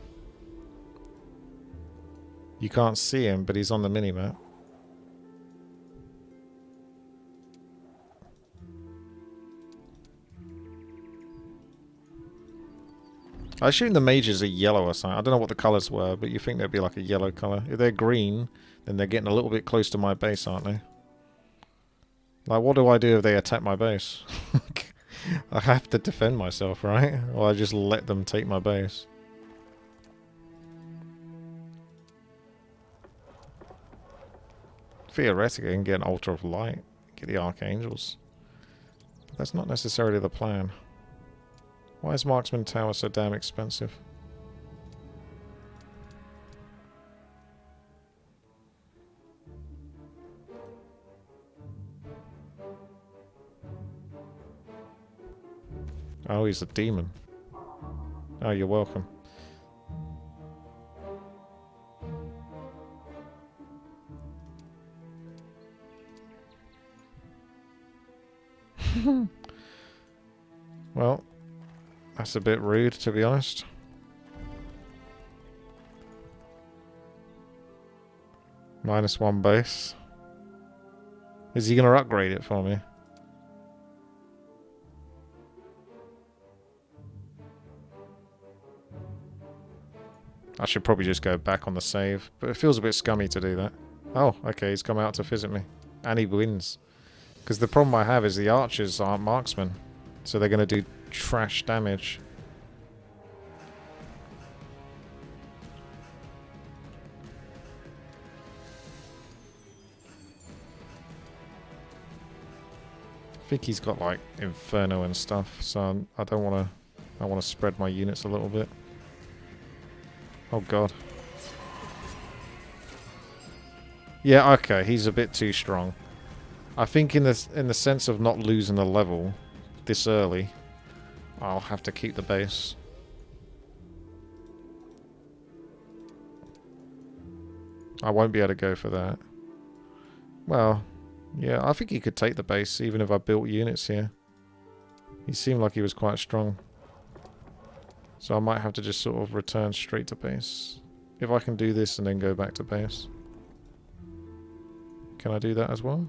You can't see him, but he's on the minimap. I assume the mages are yellow or something. I don't know what the colours were, but you think they'd be like a yellow colour. If they're green, then they're getting a little bit close to my base, aren't they? Like, what do I do if they attack my base? I have to defend myself, right? Or I just let them take my base. Theoretically, I can get an Altar of Light. Get the Archangels. But that's not necessarily the plan. Why is Marksman Tower so damn expensive? Oh, he's a demon. Oh, you're welcome. Well, that's a bit rude, to be honest. -1 base. Is he going to upgrade it for me? I should probably just go back on the save, but it feels a bit scummy to do that. Oh, okay, he's come out to visit me. And he wins. Because the problem I have is the archers aren't marksmen. So they're going to do trash damage. I think he's got like Inferno and stuff, so I don't want to. I want to spread my units a little bit. Oh god. Yeah, okay, he's a bit too strong. I think in the sense of not losing a level this early, I'll have to keep the base. I won't be able to go for that. Well, yeah, I think he could take the base even if I built units here. He seemed like he was quite strong. So I might have to just sort of return straight to base. If I can do this and then go back to base. Can I do that as well?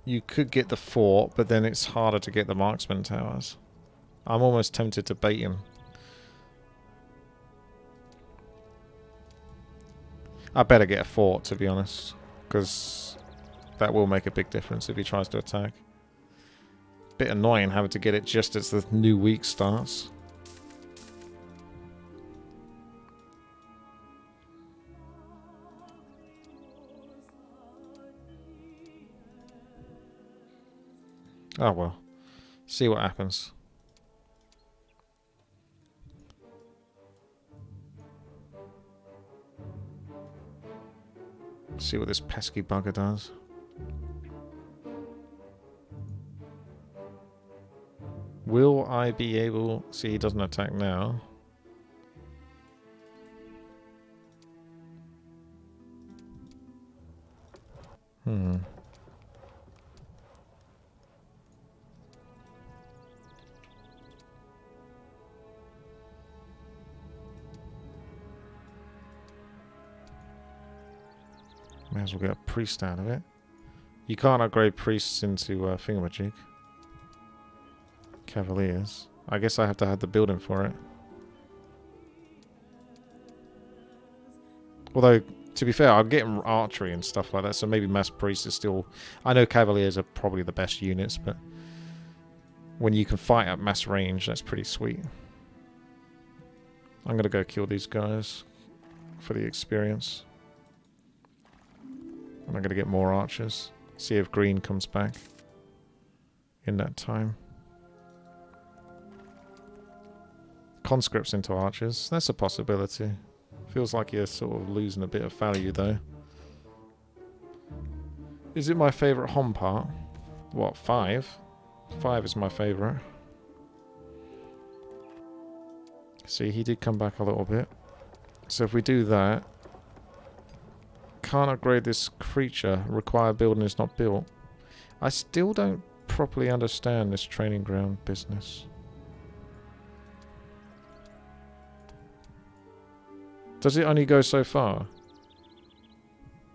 You could get the fort, but then it's harder to get the marksman towers. I'm almost tempted to bait him. I better get a fort, to be honest. Because that will make a big difference if he tries to attack. Bit annoying having to get it just as the new week starts. Oh well. See what happens. See what this pesky bugger does. Will I be able... See, he doesn't attack now. May as well get a priest out of it. You can't upgrade priests into thingamajig. Cavaliers. I guess I have to have the building for it. Although, to be fair, I'm getting archery and stuff like that, so maybe mass priests is still... I know cavaliers are probably the best units, but when you can fight at mass range, that's pretty sweet. I'm going to go kill these guys for the experience. And I'm going to get more archers. See if green comes back in that time. Conscripts into archers. That's a possibility. Feels like you're sort of losing a bit of value though. Is it my favourite Hom part? What, 5? 5 is my favourite. See, he did come back a little bit. So if we do that... Can't upgrade this creature. Require building is not built. I still don't properly understand this training ground business. Does it only go so far?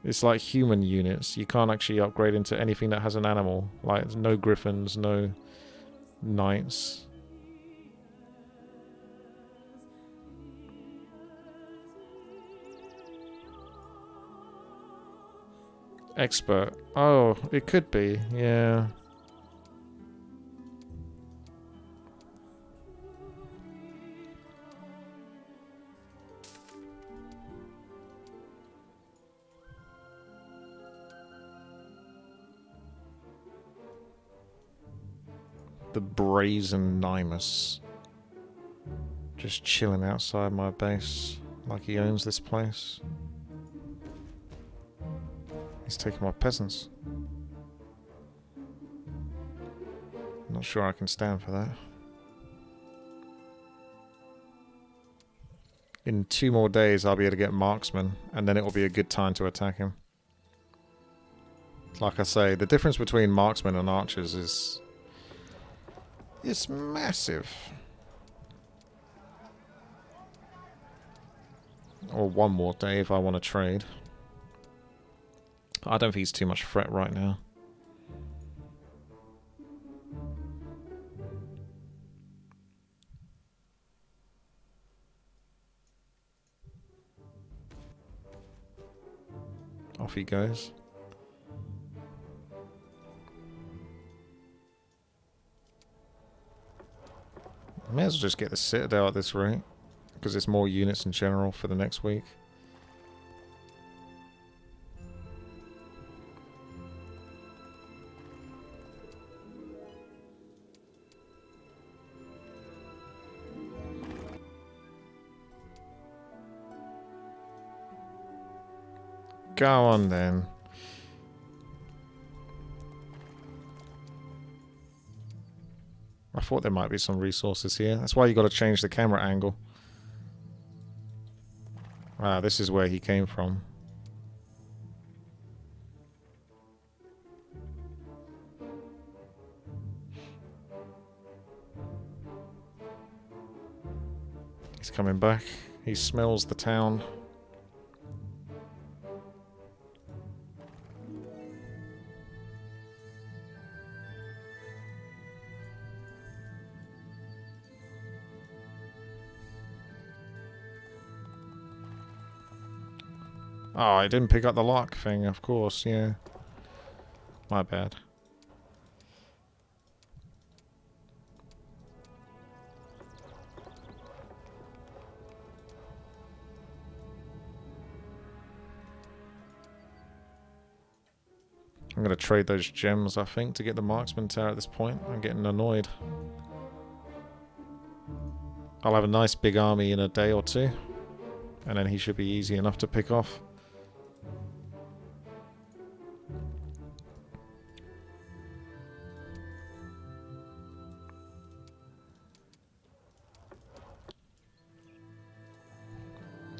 It's like human units. You can't actually upgrade into anything that has an animal. Like, no griffins, no knights. Expert. Oh, it could be. Yeah. The brazen Nimus. Just chilling outside my base. Like he owns this place. He's taking my peasants. Not sure I can stand for that. In 2 more days I'll be able to get marksman, and then it will be a good time to attack him. Like I say, the difference between marksmen and archers is... it's massive. Or 1 more day if I want to trade. I don't think he's too much threat right now. Off he goes. May as well just get the Citadel at this rate, because it's more units in general for the next week. Go on then. I thought there might be some resources here. That's why you got to change the camera angle. Ah, this is where he came from. He's coming back. He smells the town. Oh, I didn't pick up the lock thing, of course, yeah. My bad. I'm going to trade those gems, I think, to get the marksman tower at this point. I'm getting annoyed. I'll have a nice big army in a day or 2. And then he should be easy enough to pick off.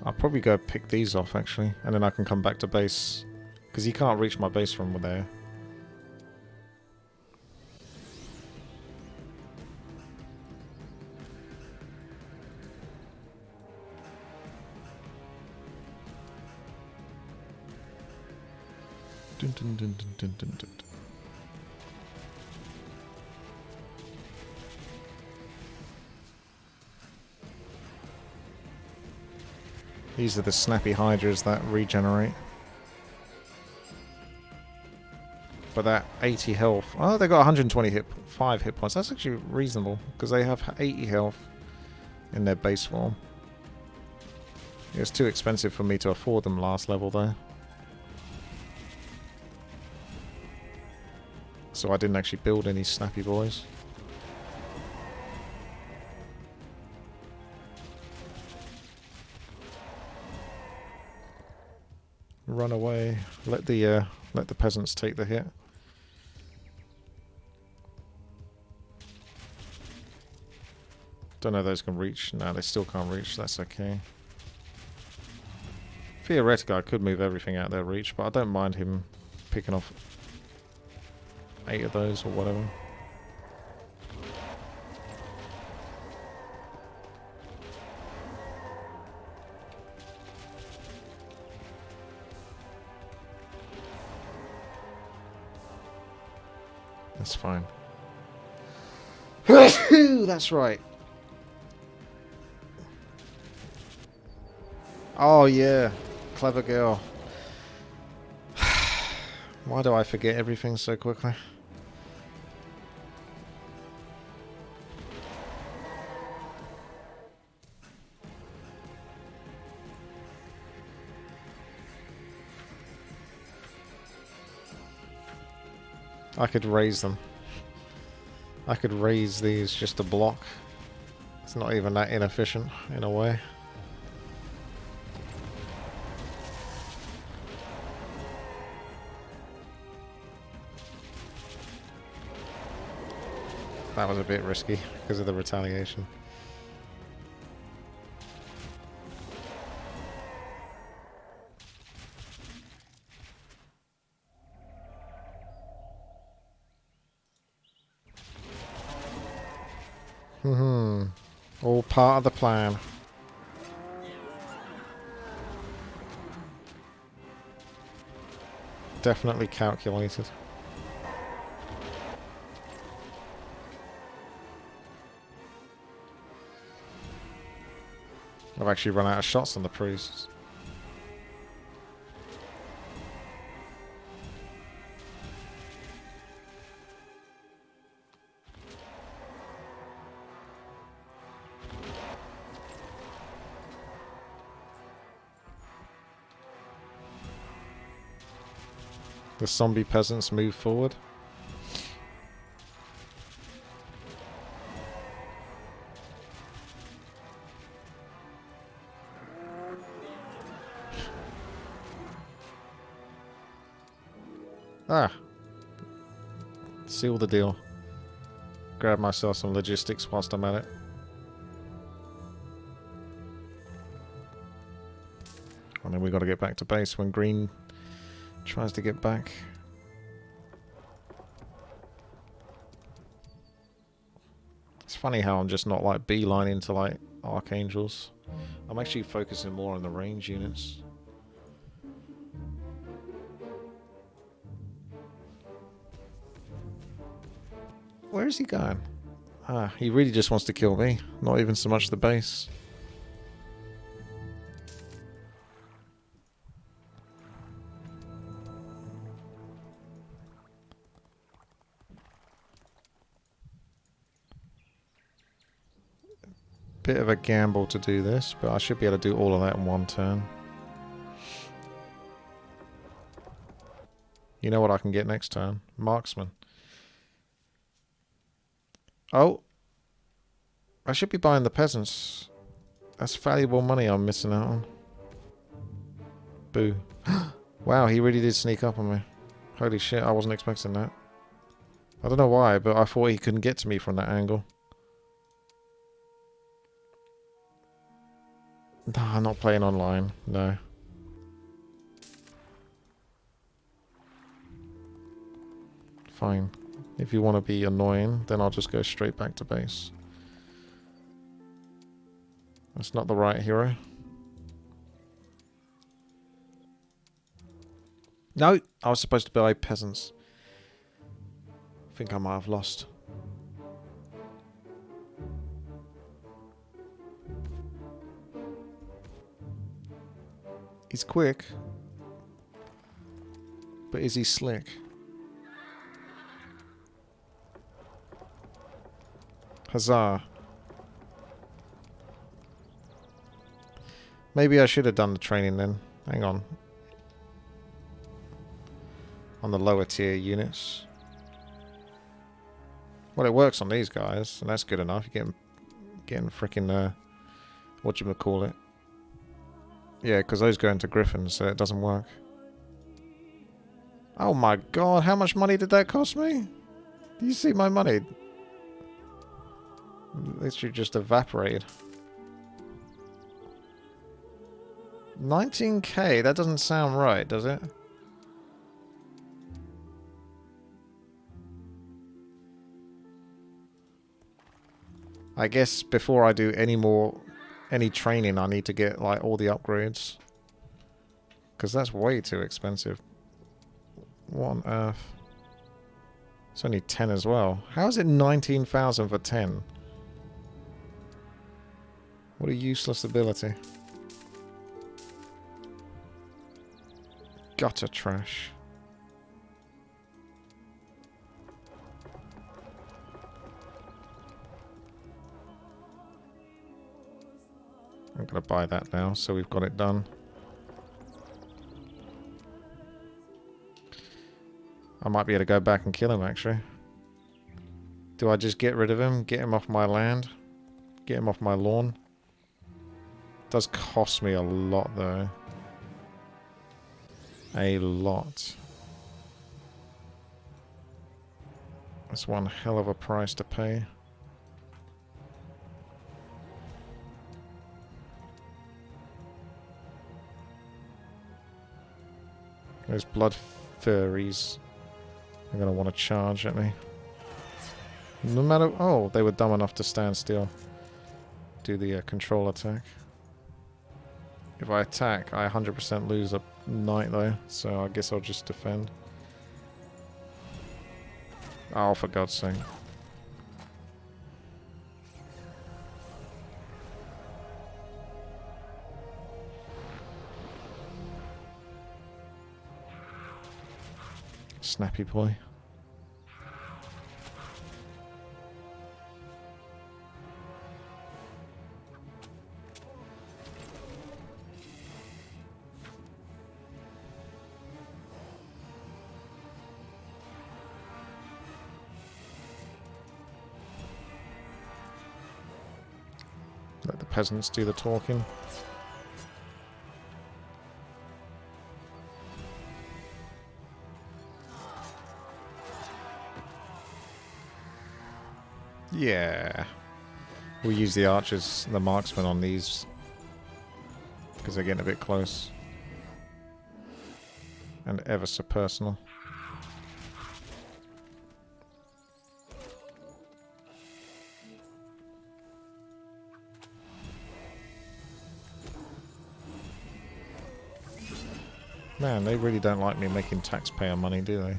I'll probably go pick these off, actually. And then I can come back to base Because he can't reach my base from there. Dun, dun, dun, dun, dun, dun, dun. These are the snappy hydras that regenerate. But that 80 health... Oh, they got 125 hit points. That's actually reasonable, because they have 80 health in their base form. It was too expensive for me to afford them last level, though. So I didn't actually build any snappy boys. Run away. Let the peasants take the hit. Don't know if those can reach. No, they still can't reach. That's okay. Theoretically, I could move everything out their reach, but I don't mind him picking off 8 of those or whatever. That's fine. That's right. Oh yeah, clever girl. Why do I forget everything so quickly? I could raise them. I could raise these just to block. It's not even that inefficient in a way. That was a bit risky because of the retaliation. All part of the plan. Definitely calculated. I've actually run out of shots on the priests. The zombie peasants move forward. Ah. Seal the deal. Grab myself some logistics whilst I'm at it. And then we got to get back to base when green tries to get back. It's funny how I'm just not like beelining to like archangels. I'm actually focusing more on the range units. Where is he going? Ah, he really just wants to kill me. Not even so much the base. Bit of a gamble to do this, but I should be able to do all of that in one turn. You know what I can get next turn? Marksman. Oh! I should be buying the peasants. That's valuable money I'm missing out on. Boo. Wow, he really did sneak up on me. Holy shit, I wasn't expecting that. I don't know why, but I thought he couldn't get to me from that angle. No, I'm not playing online. No. fine. If you want to be annoying, then I'll just go straight back to base. That's not the right hero. No, I was supposed to buy peasants. I think I might have lost. He's quick. But is he slick? Huzzah. Maybe I should have done the training then. Hang on. On the lower tier units. Well, it works on these guys, and that's good enough. You're getting freaking, whatchamacallit. Yeah, because those go into griffins, so it doesn't work. Oh my god, how much money did that cost me? Do you see my money? Literally just evaporated. 19k, that doesn't sound right, does it? I guess before I do any training, I need to get like all the upgrades. Because that's way too expensive. What on earth? It's only 10 as well. How is it 19,000 for 10? What a useless ability. Gutter trash. I'm going to buy that now, so we've got it done. I might be able to go back and kill him, actually. Do I just get rid of him? Get him off my land? Get him off my lawn? Does cost me a lot, though. A lot. That's one hell of a price to pay. Those blood furries are going to want to charge at me. No matter... Oh, they were dumb enough to stand still. Do the control attack. If I attack, I 100% lose a knight though, so I guess I'll just defend. Oh, for God's sake. Snappy boy. Let the peasants do the talking. Yeah. We'll use the archers, the marksmen on these. Because they're getting a bit close. And ever so personal. Man, they really don't like me making taxpayer money, do they?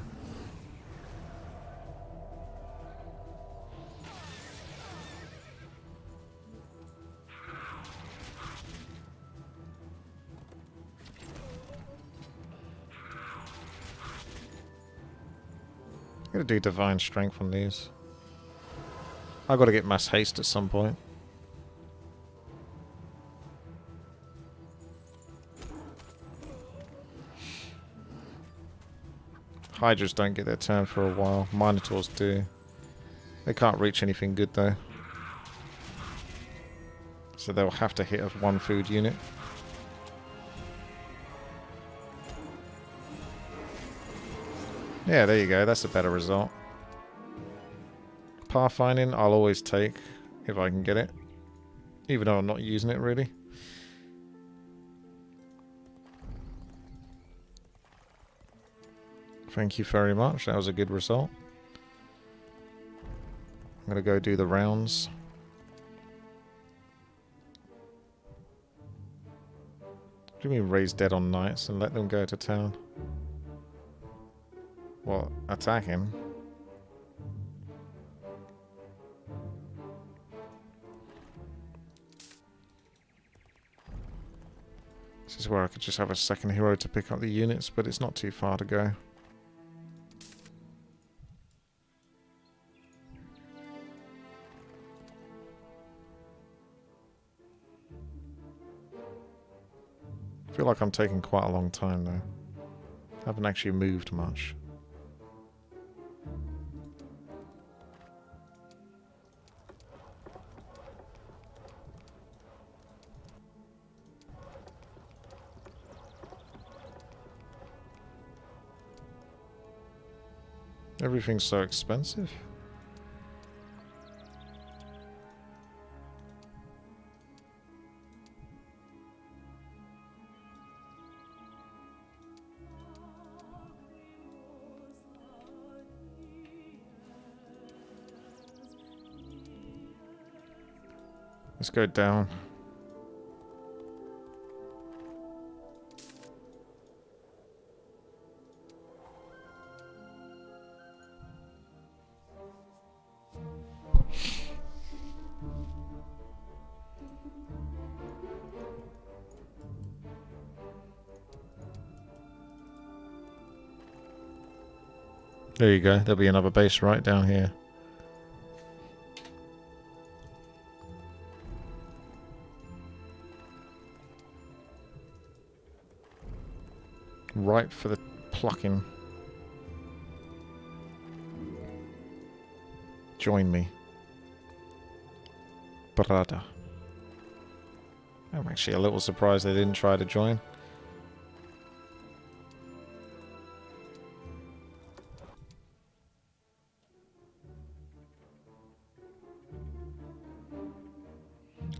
I'm gonna do divine strength on these. I've got to get mass haste at some point. Hydras don't get their turn for a while. Minotaurs do. They can't reach anything good though. So they'll have to hit a one food unit. Yeah, there you go. That's a better result. Pathfinding, I'll always take if I can get it. Even though I'm not using it really. Thank you very much. That was a good result. I'm going to go do the rounds. What do you mean raise dead on knights and let them go to town? What, attack him? This is where I could just have a second hero to pick up the units, but it's not too far to go. I feel like I'm taking quite a long time though. I haven't actually moved much. Everything's so expensive. Let's go down. There you go. There'll be another base right down here. Ripe for the plucking. Join me. Brother. I'm actually a little surprised they didn't try to join.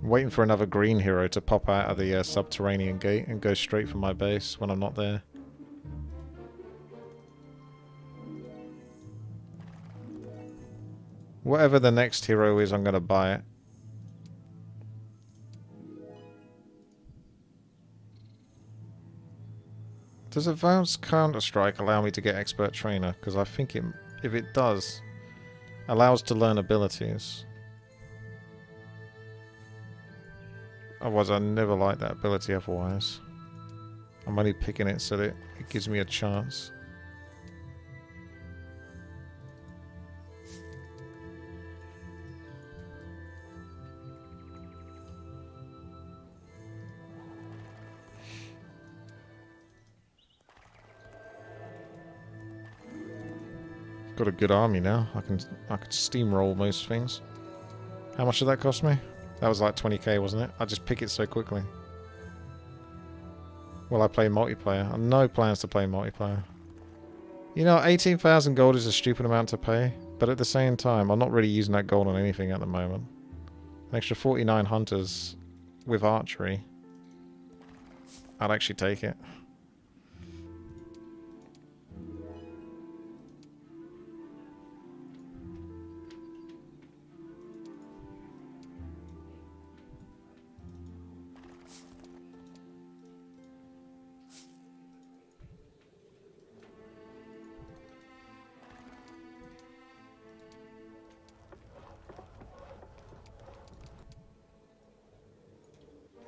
I'm waiting for another green hero to pop out of the subterranean gate and go straight for my base when I'm not there. Whatever the next hero is, I'm going to buy it. Does Advanced Counter-Strike allow me to get Expert Trainer? Because I think if it does, allows to learn abilities. Otherwise, I never like that ability otherwise. I'm only picking it so that it gives me a chance. Got a good army now. I can steamroll most things. How much did that cost me? That was like 20k, wasn't it? I just pick it so quickly. Will I play multiplayer? I have no plans to play multiplayer. You know, 18,000 gold is a stupid amount to pay, but at the same time, I'm not really using that gold on anything at the moment. An extra 49 hunters with archery. I'd actually take it.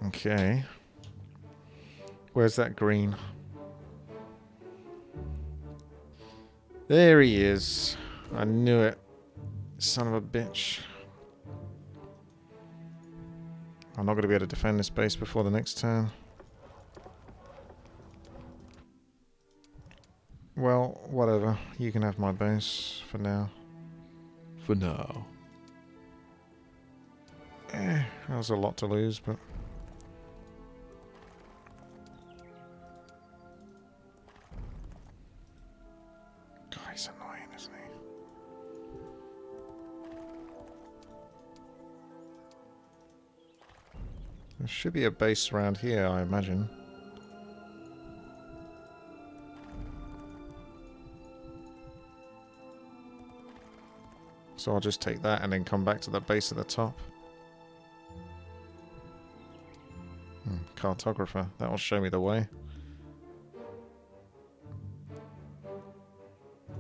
Okay. Where's that green? There he is. I knew it. Son of a bitch. I'm not going to be able to defend this base before the next turn. Well, whatever. You can have my base for now. For now. That was a lot to lose, but... God, he's annoying, isn't he? There should be a base around here, I imagine. So I'll just take that and then come back to the base at the top. Cartographer. That will show me the way.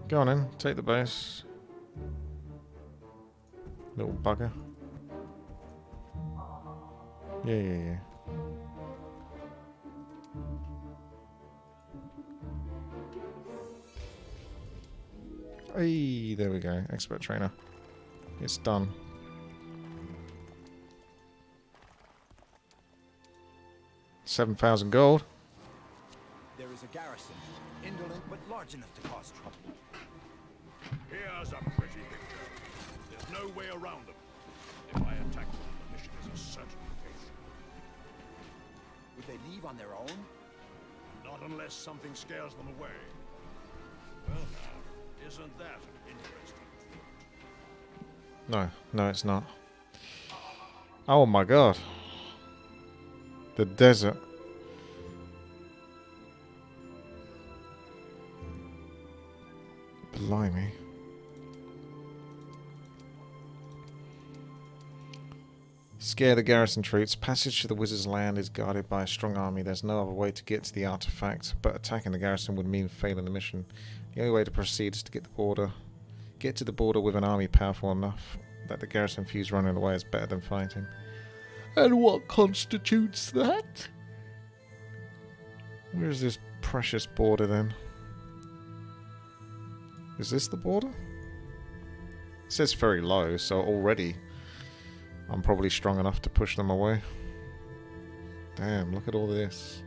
Go on in. Take the base. Little bugger. Yeah. Hey, there we go. Expert trainer. It's done. $7,000 gold. There is a garrison, indolent but large enough to cause trouble. Here's a pretty picture. There's no way around them. If I attack them, the mission is a certain failure. Would they leave on their own? Not unless something scares them away. Well now, isn't that an interesting thought? No, it's not. Oh my god. The desert. Blimey. Scare the garrison troops. Passage to the wizard's land is guarded by a strong army. There's no other way to get to the artifact, but attacking the garrison would mean failing the mission. The only way to proceed is to get to the border with an army powerful enough that the garrison views running away is better than fighting. And what constitutes that? Where's this precious border then? Is this the border? It says very low, so already I'm probably strong enough to push them away. Damn, look at all this.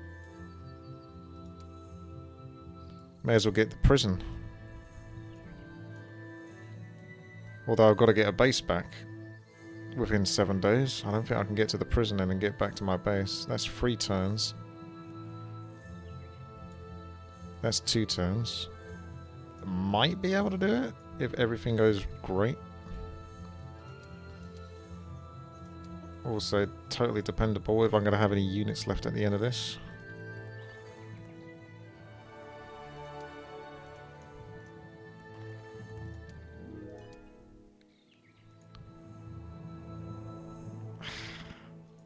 May as well get the prison. Although I've got to get a base back within 7 days. I don't think I can get to the prison and then get back to my base. That's 3 turns. That's 2 turns. Might be able to do it if everything goes great. Also, totally dependable if I'm going to have any units left at the end of this.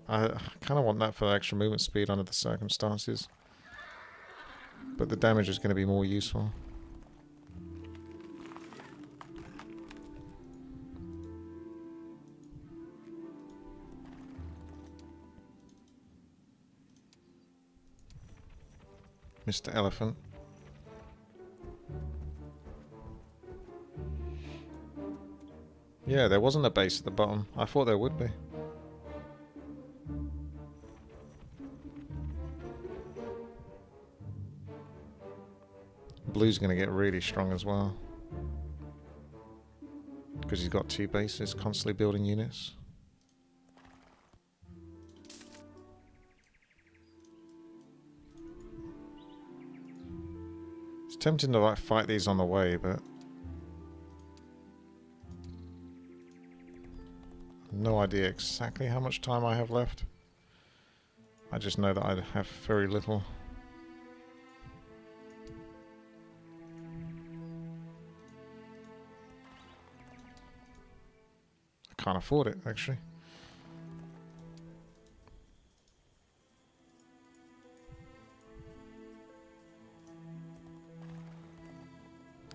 I kind of want that for extra movement speed under the circumstances. But the damage is going to be more useful. Mr. Elephant. Yeah, there wasn't a base at the bottom. I thought there would be. Blue's going to get really strong as well. Because he's got 2 bases, constantly building units. It's tempting to like fight these on the way, but no idea exactly how much time I have left. I just know that I have very little. I can't afford it, actually.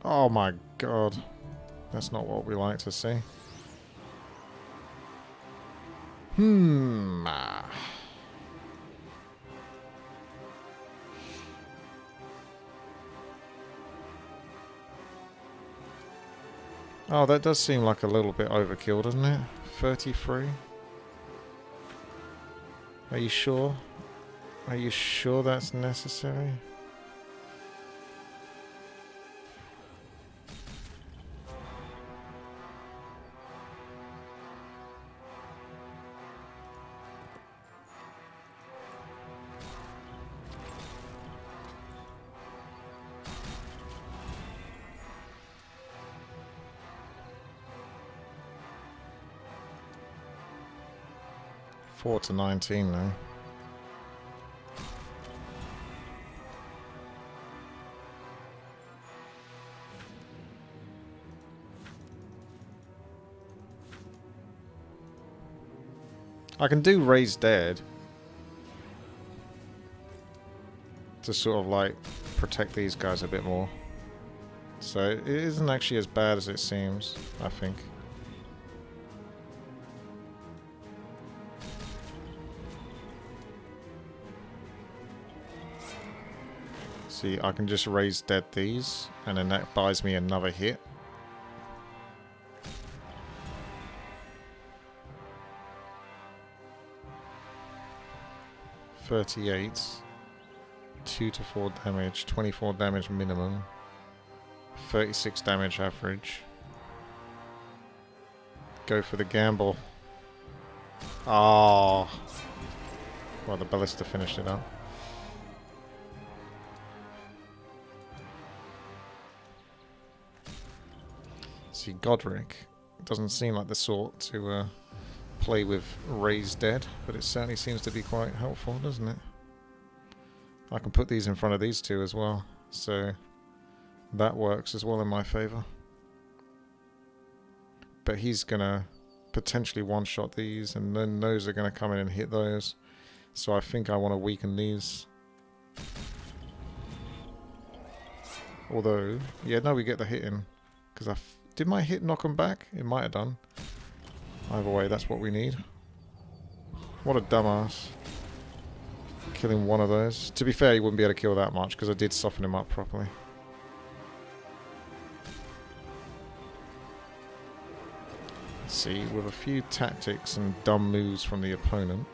Oh my god. That's not what we like to see. Oh, that does seem like a little bit overkill, doesn't it? 33? Are you sure? Are you sure that's necessary? Four to 19 now. I can do Raise Dead to sort of like protect these guys a bit more. So it isn't actually as bad as it seems, I think. See, I can just Raise Dead these, and then that buys me another hit. $38, 2 to 4 damage, 24 damage minimum, 36 damage average. Go for the gamble. Ah, oh. Well, the ballista finished it up. See, Godric doesn't seem like the sort to play with Raise Dead, but it certainly seems to be quite helpful, doesn't it? I can put these in front of these two as well, so that works as well in my favour. But he's gonna potentially one-shot these, and then those are gonna come in and hit those. So I think I want to weaken these. Although, yeah, no, we get the hit in, because did my hit knock them back? It might have done. Either way, that's what we need. What a dumbass. Killing one of those. To be fair, he wouldn't be able to kill that much, because I did soften him up properly. Let's see, with a few tactics and dumb moves from the opponent,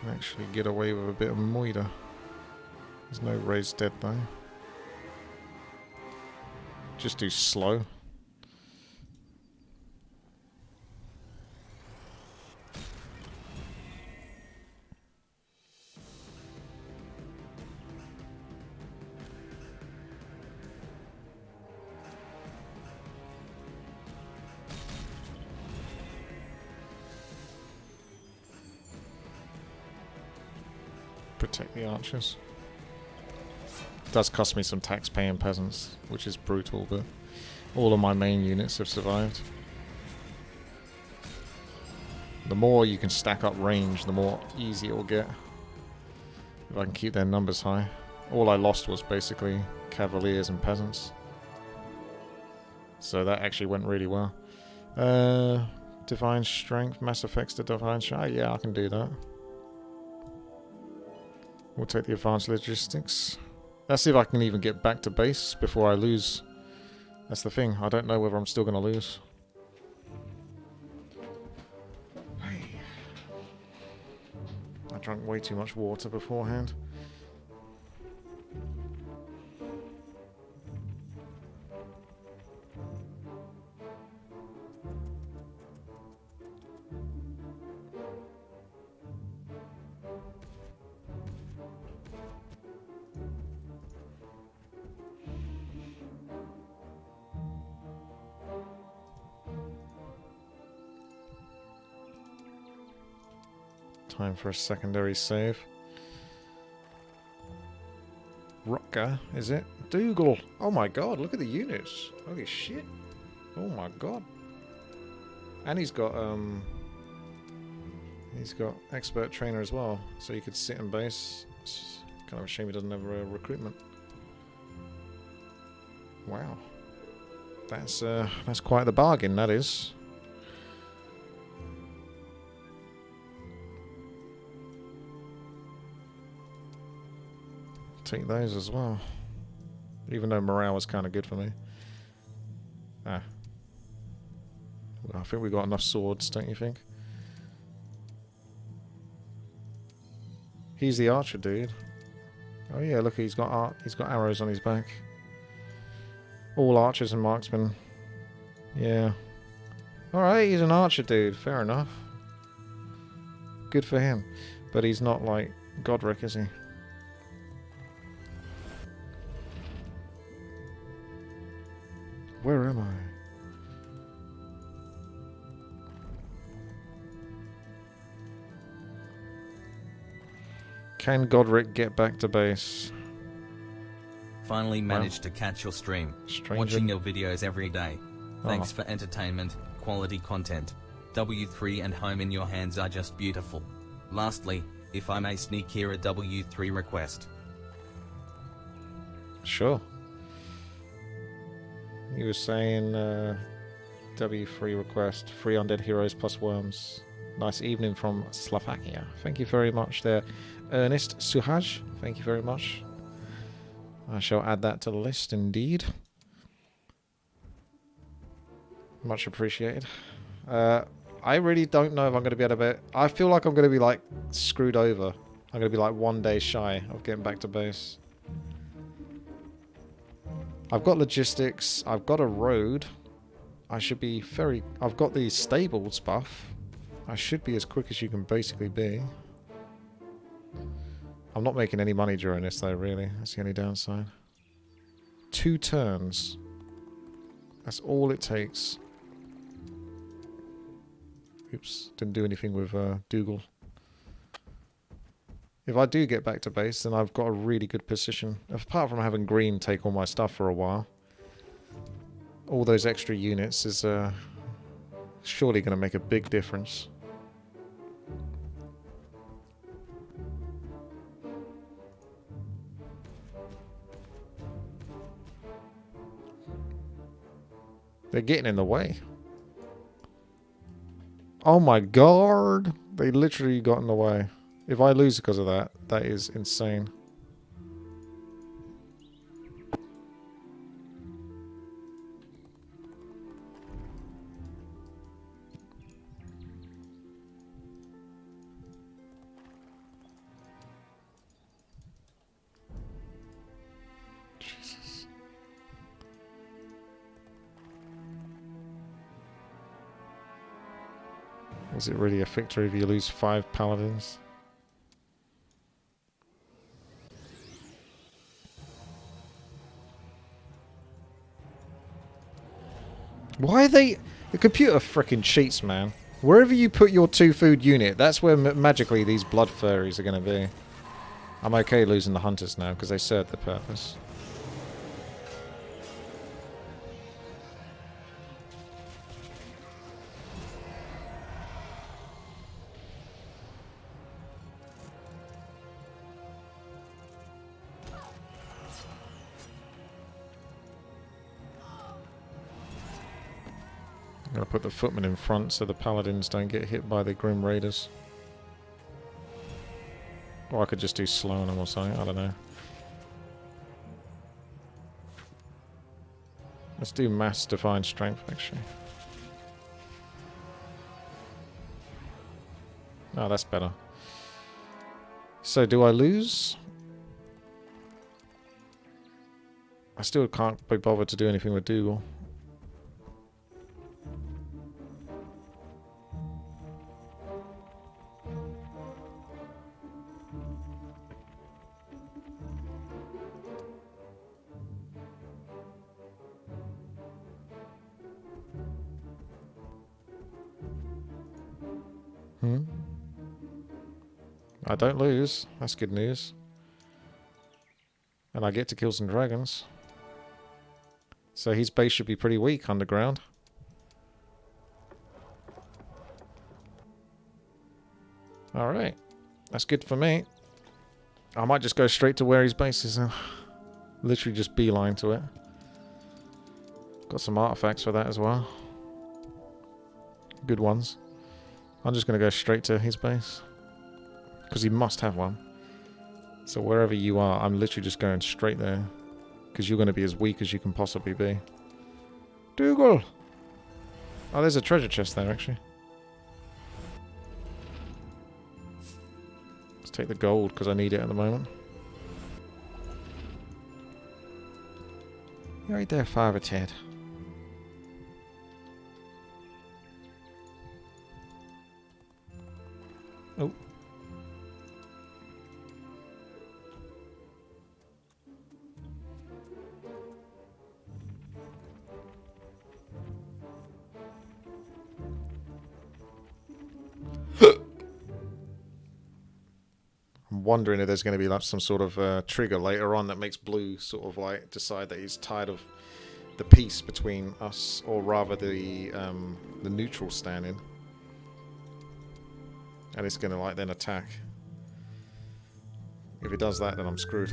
can actually get away with a bit of moida. There's no Raise Dead though. Just do slow. Protect the archers. Does cost me some tax-paying peasants, which is brutal, but all of my main units have survived. The more you can stack up range, the more easy it will get. If I can keep their numbers high. All I lost was basically cavaliers and peasants. So that actually went really well. Divine Strength, Mass Effects to Divine Strength. Yeah, I can do that. We'll take the Advanced Logistics. Let's see if I can even get back to base before I lose. That's the thing. I don't know whether I'm still going to lose. I drank way too much water beforehand. Time for a secondary save. Rutger, is it? Dougal! Oh my god, look at the units! Holy shit! Oh my god! And he's got expert trainer as well, so you could sit in base. It's kind of a shame he doesn't have a recruitment. Wow, that's quite the bargain, that is. Take those as well, even though morale was kind of good for me. Well, I think we got enough swords, don't you think? He's the archer dude. Oh yeah, look, he's got arrows on his back. All archers and marksmen. Yeah. Alright, he's an archer dude, fair enough. Good for him. But he's not like Godric, is he? Where am I? Can Godric get back to base? Finally managed to catch your stream. Stranger. Watching your videos every day. Thanks for entertainment, quality content. W3 and home in your hands are just beautiful. Lastly, if I may sneak here a W3 request. Sure. You were saying W3 request, 3 undead heroes plus worms. Nice evening from Slovakia. Thank you very much there. Ernest Suhaj, thank you very much. I shall add that to the list indeed. Much appreciated. I really don't know if I'm going to be able to... I feel like I'm going to be like screwed over. I'm going to be like 1 day shy of getting back to base. I've got logistics. I've got a road. I should be very... I've got the stables buff. I should be as quick as you can basically be. I'm not making any money during this though, really. That's the only downside. 2 turns. That's all it takes. Oops, didn't do anything with Dougal. If I do get back to base, then I've got a really good position. Apart from having Green take all my stuff for a while. All those extra units is surely going to make a big difference. They're getting in the way. Oh my god! They literally got in the way. If I lose because of that, that is insane. Jesus. Was it really a victory if you lose 5 paladins? Why are they... The computer frickin' cheats, man. Wherever you put your 2 food unit, that's where magically these blood fairies are going to be. I'm okay losing the hunters now, because they served their purpose. I'm going to put the footmen in front so the paladins don't get hit by the Grim Raiders. Or I could just do slow on them or something, I don't know. Let's do mass divine strength actually. Oh, that's better. So do I lose? I still can't be bothered to do anything with Dougal. I don't lose. That's good news. And I get to kill some dragons. So his base should be pretty weak underground. Alright. That's good for me. I might just go straight to where his base is. Literally just beeline to it. Got some artifacts for that as well. Good ones. I'm just going to go straight to his base. Because he must have one. So wherever you are, I'm literally just going straight there. Because you're going to be as weak as you can possibly be. Dougal! Oh, there's a treasure chest there, actually. Let's take the gold, because I need it at the moment. You're right there, Father Ted. Oh. I'm wondering if there's going to be like some sort of trigger later on that makes Blue sort of like decide that he's tired of the peace between us, or rather the neutral standing. And it's going to like then attack. If it does that, then I'm screwed.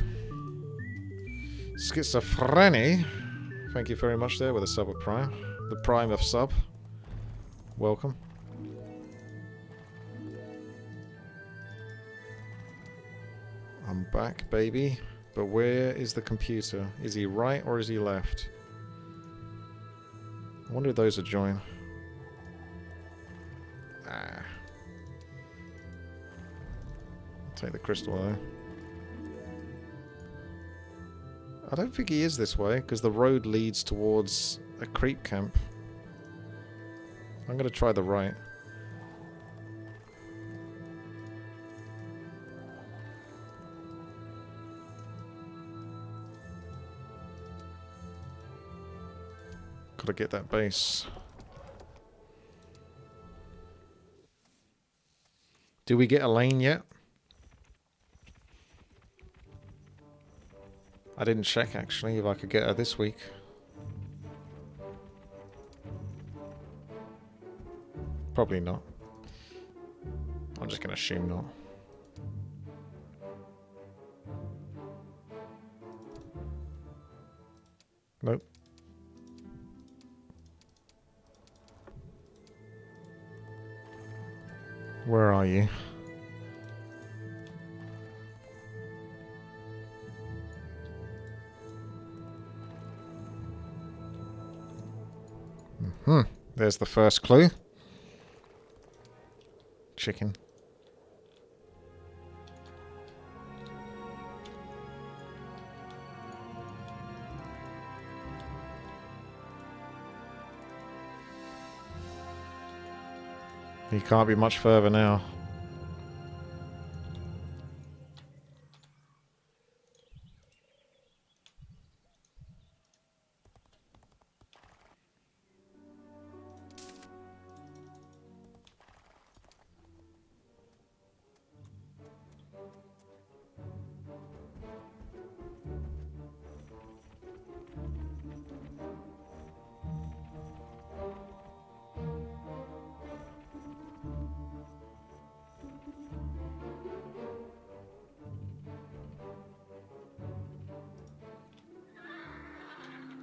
Schizophreny. Thank you very much there with a sub of Prime. The Prime of sub. Welcome. I'm back, baby. But where is the computer? Is he right or is he left? I wonder if those are joined. Ah. Take the crystal though. I don't think he is this way, because the road leads towards a creep camp. I'm going to try the right. Gotta get that base. Do we get a lane yet? I didn't check actually if I could get her this week. Probably not. I'm just gonna assume not. Nope. Where are you? There's the first clue. Chicken. He can't be much further now.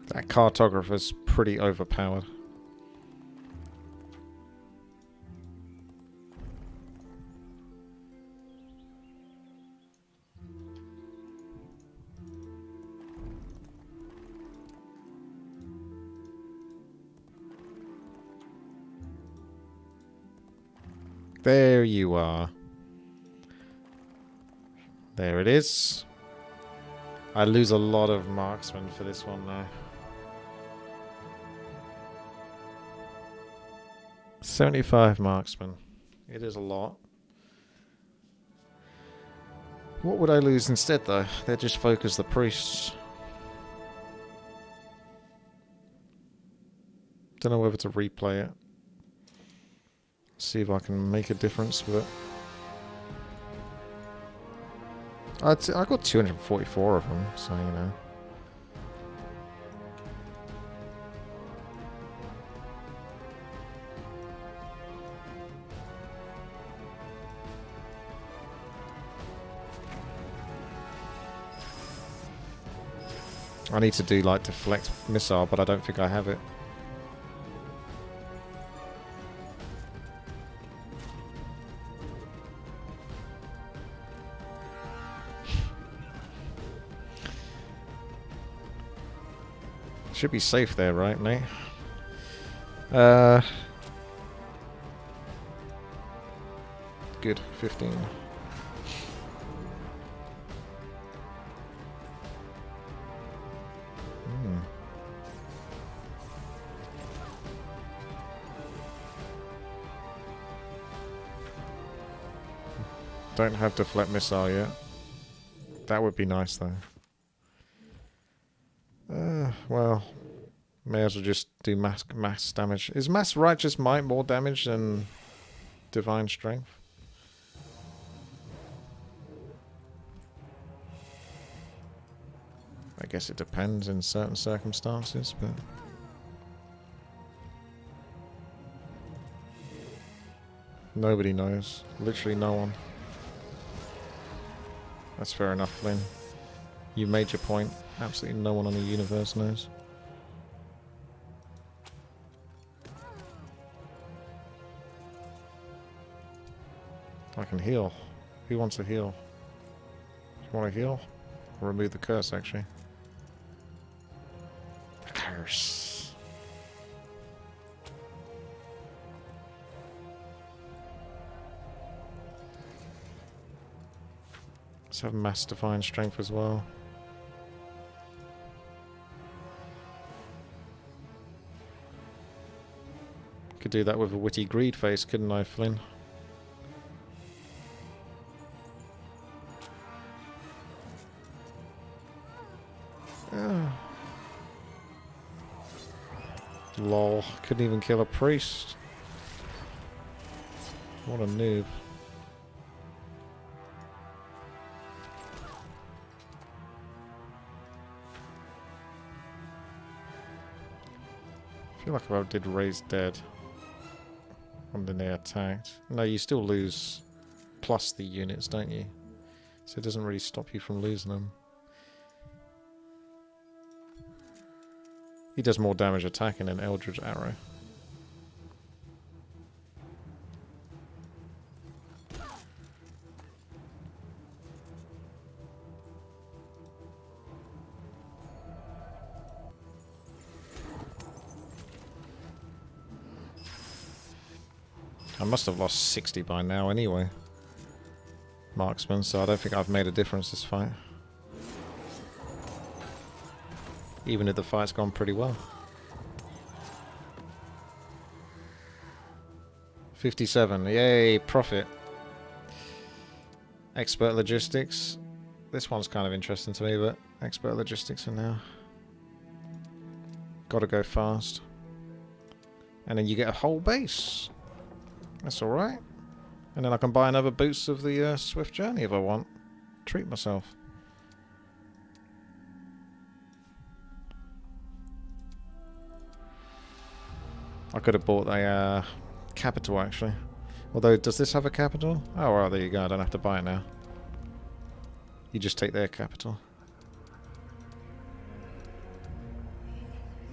That cartographer's pretty overpowered. There you are. There it is. I lose a lot of marksmen for this one now. 75 marksmen. It is a lot. What would I lose instead though? They'd just focus the priests. Don't know whether to replay it. See if I can make a difference with it. I got 244 of them, so you know. I need to do like deflect missile, but I don't think I have it. Should be safe there, right, mate? Good, 15. Don't have deflect missile yet. That would be nice though. Well, may as well just do mass damage. Is mass righteous might more damage than divine strength? I guess it depends in certain circumstances, but Nobody knows. Literally no one. That's fair enough, Flynn. You made your point. Absolutely no one on the universe knows. I can heal. Who wants to heal? Do you want to heal? Or remove the curse, actually. The curse. Let's have mass divine strength as well. Could do that with a witty greed face, couldn't I, Flynn? Lol, couldn't even kill a priest. What a noob. I feel like if I did raise dead and then they attacked. No, you still lose plus the units, don't you? So it doesn't really stop you from losing them. He does more damage attacking than Eldritch Arrow. I must have lost 60 by now anyway. Marksman, so I don't think I've made a difference this fight. Even if the fight's gone pretty well. 57. Yay, profit. Expert logistics. This one's kind of interesting to me, but expert logistics are now. Gotta go fast. And then you get a whole base. That's alright. And then I can buy another boost of the Swift Journey if I want. Treat myself. I could have bought a capital, actually. Although, does this have a capital? Oh, well, there you go. I don't have to buy it now. You just take their capital.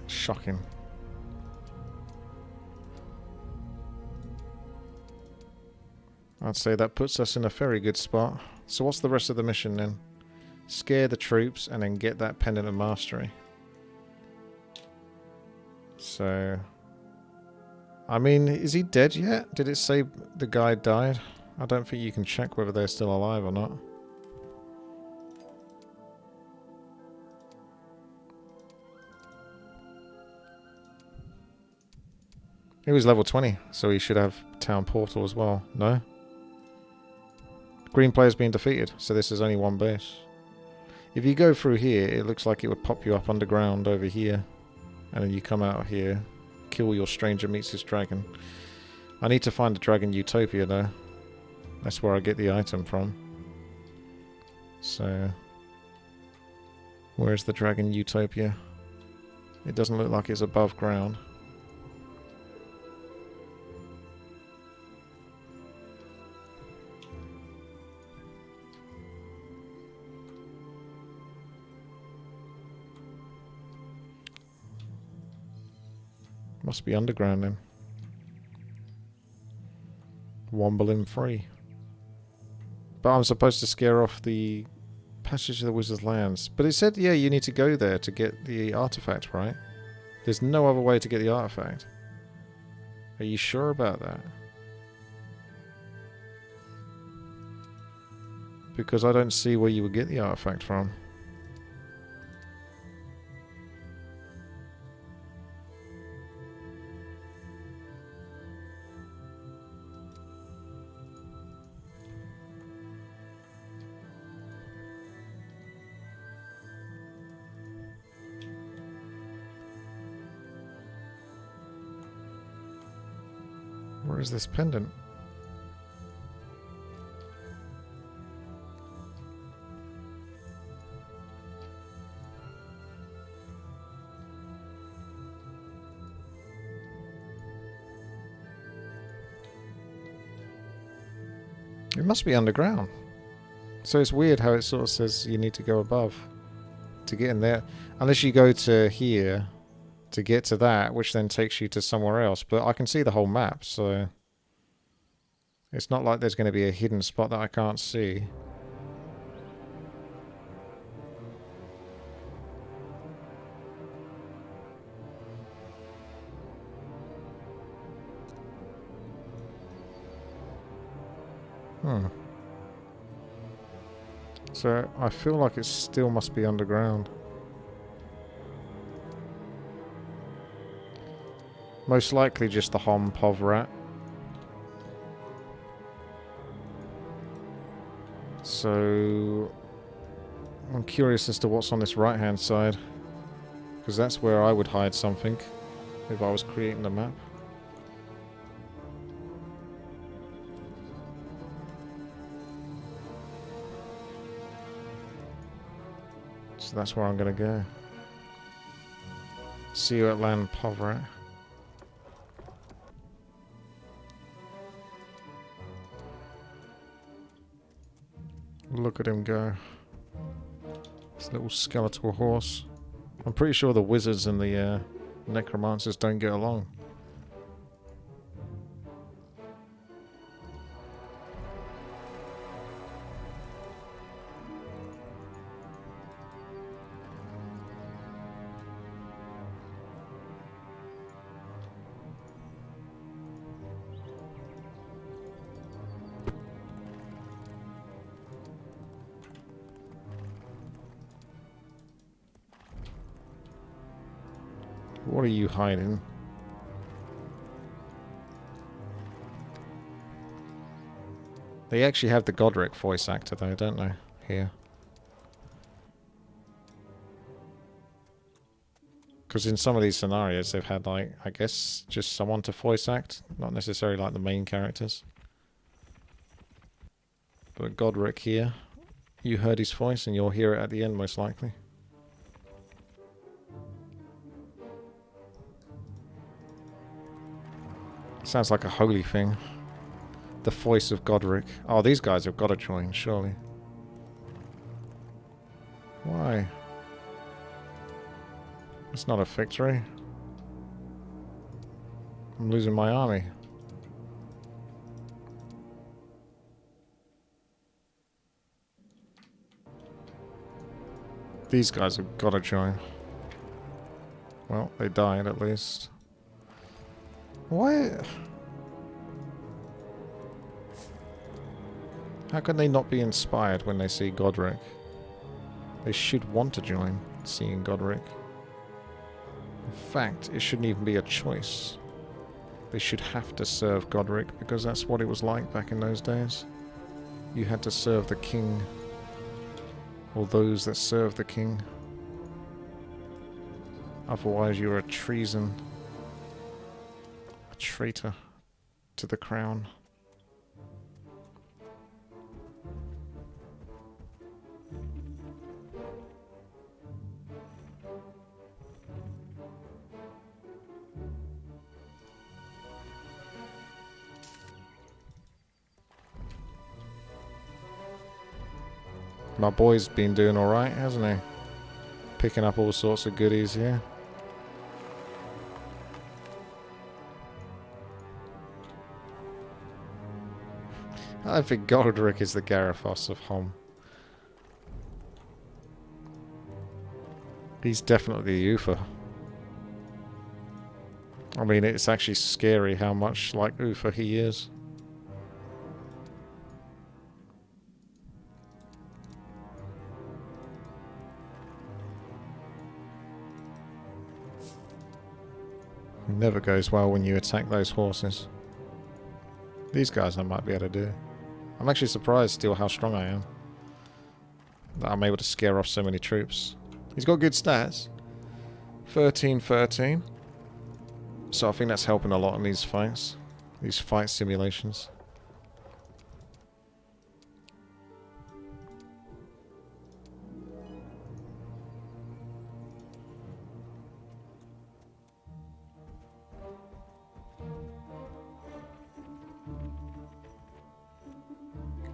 Shocking. I'd say that puts us in a very good spot. So what's the rest of the mission then? Scare the troops and then get that Pendant of Mastery. So... I mean, is he dead yet? Did it say the guy died? I don't think you can check whether they're still alive or not. He was level 20, so he should have Town Portal as well. No? Green player's been defeated, so this is only one base. If you go through here, it looks like it would pop you up underground over here. And then you come out here, kill your stranger meets his dragon. I need to find the Dragon Utopia though. That's where I get the item from. So... where's the Dragon Utopia? It doesn't look like it's above ground. Must be underground then. Wombling free. But I'm supposed to scare off the passage of the Wizard's Lands. But it said, yeah, you need to go there to get the artifact, right? There's no other way to get the artifact. Are you sure about that? Because I don't see where you would get the artifact from. Where is this pendant? It must be underground. So it's weird how it sort of says you need to go above to get in there. Unless you go to here to get to that, which then takes you to somewhere else. But I can see the whole map, so it's not like there's going to be a hidden spot that I can't see. So I feel like it still must be underground. Most likely just the Hom Povrat. So I'm curious as to what's on this right hand side, because that's where I would hide something if I was creating the map. So that's where I'm going to go. See you at Land Povrat. Look at him go. This little skeletal horse. I'm pretty sure the wizards and the necromancers don't get along. What are you hiding? They actually have the Godric voice actor though, don't they? Here. Because in some of these scenarios they've had, like, I guess, just someone to voice act. Not necessarily like the main characters. But Godric here, you heard his voice and you'll hear it at the end most likely. Sounds like a holy thing. The voice of Godric. Oh, these guys have got to join, surely. Why? It's not a victory. I'm losing my army. These guys have got to join. Well, they died at least. Why? How can they not be inspired when they see Godric? They should want to join seeing Godric. In fact, it shouldn't even be a choice. They should have to serve Godric because that's what it was like back in those days. You had to serve the king, or those that serve the king. Otherwise you were a treason. Traitor to the crown. My boy's been doing alright, hasn't he? Picking up all sorts of goodies here. I think Godric is the Garithos of Hom. He's definitely the Uther. I mean, it's actually scary how much like Uther he is. It never goes well when you attack those horses. These guys I might be able to do. I'm actually surprised still how strong I am. That I'm able to scare off so many troops. He's got good stats. 13-13. So I think that's helping a lot in these fights. These fight simulations.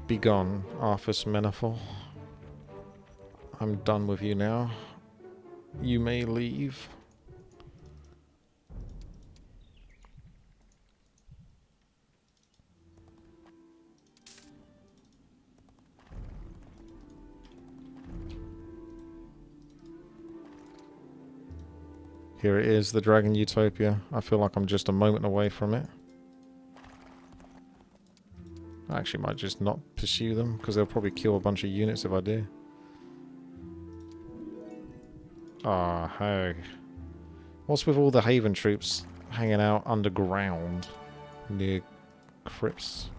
Begone, Arthas Menethil. I'm done with you now. You may leave. Here it is, the Dragon Utopia. I feel like I'm just a moment away from it. I actually might just not pursue them, because they'll probably kill a bunch of units if I do. Ah, hey. What's with all the Haven troops hanging out underground near crypts?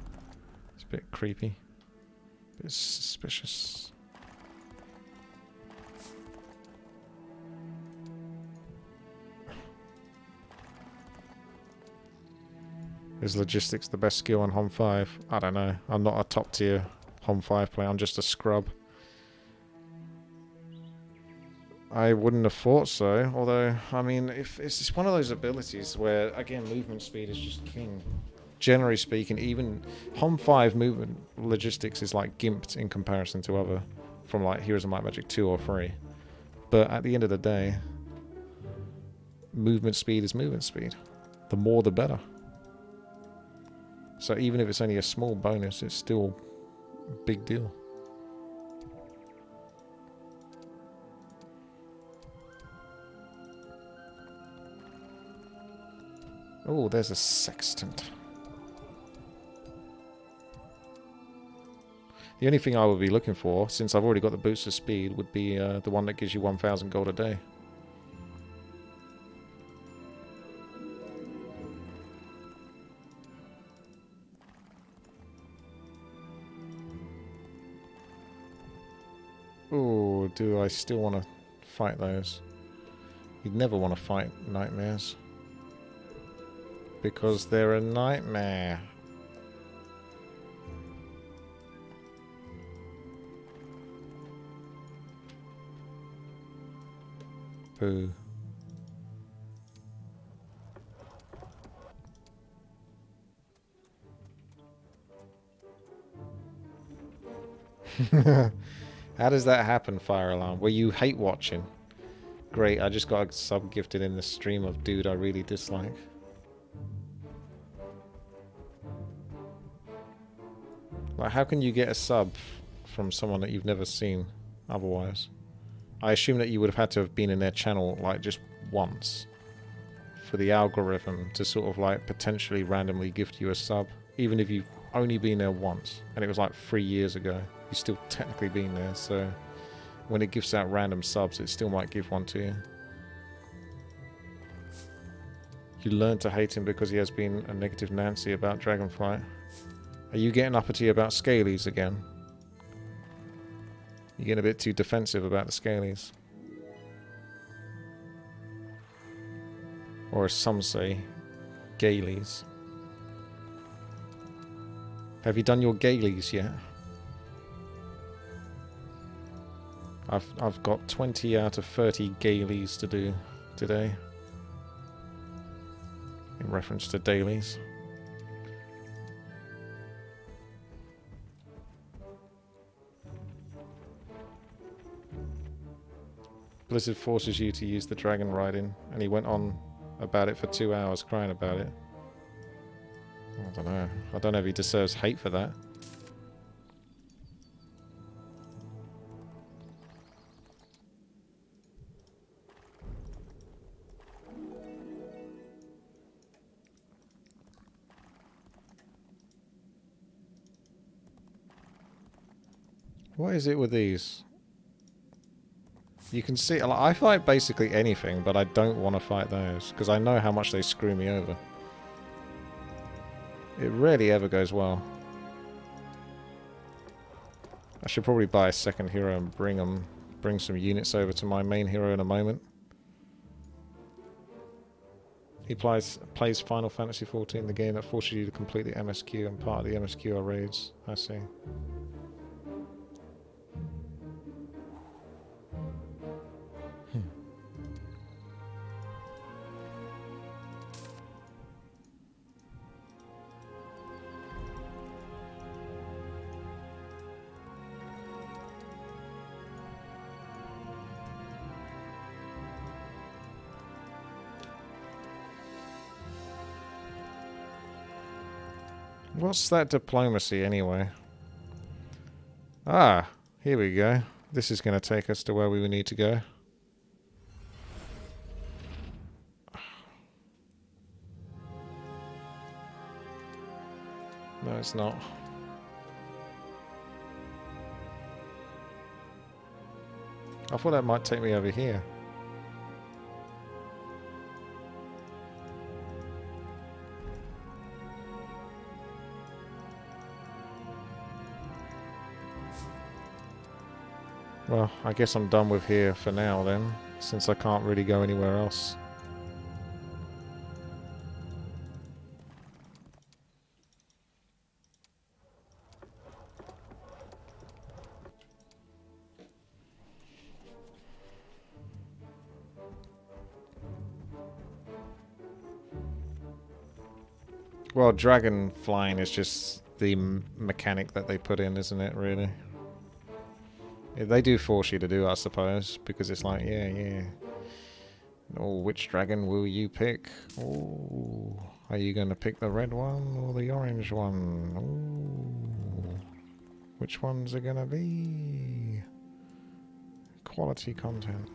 It's a bit creepy. A bit suspicious. Is logistics the best skill on HOM 5? I don't know. I'm not a top tier HOM 5 player. I'm just a scrub. I wouldn't have thought so. Although, I mean, if it's one of those abilities where, again, movement speed is just king. Generally speaking, even HOM 5 movement logistics is like gimped in comparison to other, from like Heroes of Might Magic 2 or 3. But at the end of the day, movement speed is movement speed. The more the better. So even if it's only a small bonus, it's still a big deal. Oh, there's a sextant. The only thing I would be looking for, since I've already got the boost of speed, would be the one that gives you 1,000 gold a day. Oh, do I still want to fight those? You'd never want to fight nightmares. Because they're a nightmare. Boo. How does that happen, Fire Alarm? Were you hate watching? Great, I just got a sub gifted in the stream of dude I really dislike. Like, how can you get a sub from someone that you've never seen otherwise? I assume that you would have had to have been in their channel, like, just once for the algorithm to sort of, like, potentially randomly gift you a sub, even if you've only been there once, and it was, like, 3 years ago. You've still technically been there, so when it gives out random subs, it still might give one to you. You learn to hate him because he has been a negative Nancy about Dragonflight. Are you getting uppity about Scalies again? You're getting a bit too defensive about the Scalies. Or as some say, Gailies. Have you done your Gailies yet? I've got 20 out of 30 Gailies to do today. In reference to dailies. Blizzard forces you to use the dragon riding, and he went on about it for 2 hours crying about it. I don't know. I don't know if he deserves hate for that. What is it with these? You can see, like, I fight basically anything, but I don't want to fight those, because I know how much they screw me over. It rarely ever goes well. I should probably buy a second hero and bring some units over to my main hero in a moment. He plays Final Fantasy XIV, the game that forces you to complete the MSQ, and part of the MSQ are raids. I see. What's that diplomacy anyway? Ah, here we go. This is going to take us to where we need to go. No, it's not. I thought that might take me over here. Well, I guess I'm done with here for now then, since I can't really go anywhere else. Well, dragon flying is just the mechanic that they put in, isn't it, really? Yeah, they do force you to do it, I suppose, because it's like, yeah. Oh, which dragon will you pick? Oh, are you going to pick the red one or the orange one? Oh, which one's it going to be? Quality content.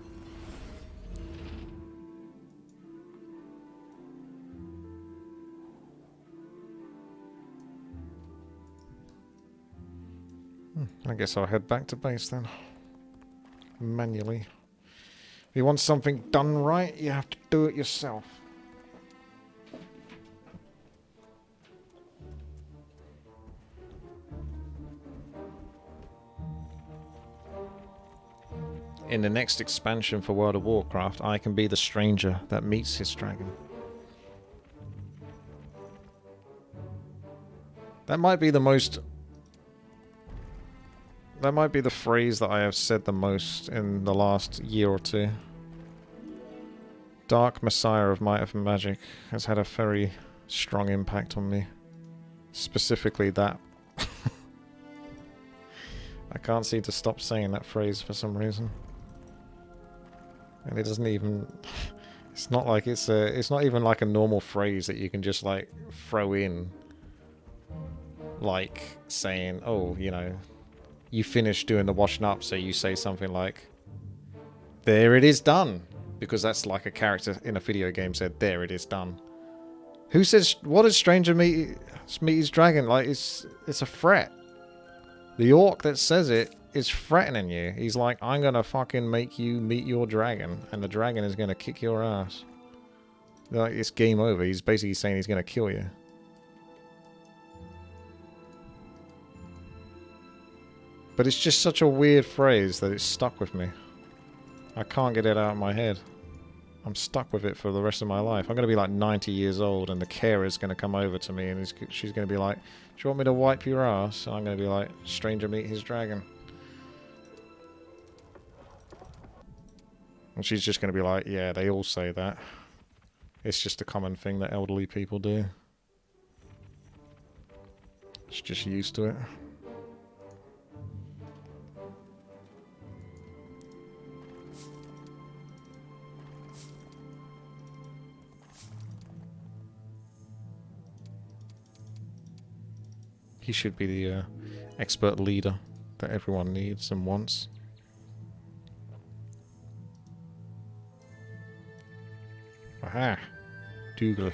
I guess I'll head back to base then. Manually. If you want something done right, you have to do it yourself. In the next expansion for World of Warcraft, I can be the stranger that meets his dragon. That might be the most... That might be the phrase that I have said the most in the last year or two. Dark Messiah of Might of Magic has had a very strong impact on me. Specifically that. I can't seem to stop saying that phrase for some reason. And it doesn't even... It's not like it's not even like a normal phrase that you can just like throw in. Like saying, oh, you know... You finish doing the washing up, so you say something like, there it is done. Because that's like a character in a video game said, there it is done. Who says, what does stranger meet his dragon? Like, it's a threat. The orc that says it is threatening you. He's like, I'm gonna fucking make you meet your dragon, and the dragon is gonna kick your ass. Like, it's game over. He's basically saying he's gonna kill you. But it's just such a weird phrase that it's stuck with me. I can't get it out of my head. I'm stuck with it for the rest of my life. I'm going to be like 90 years old and the carer's going to come over to me and she's going to be like, do you want me to wipe your ass? And I'm going to be like, stranger meet his dragon. And she's just going to be like, yeah, they all say that. It's just a common thing that elderly people do. She's just used to it. He should be the expert leader that everyone needs and wants. Aha! Dougal.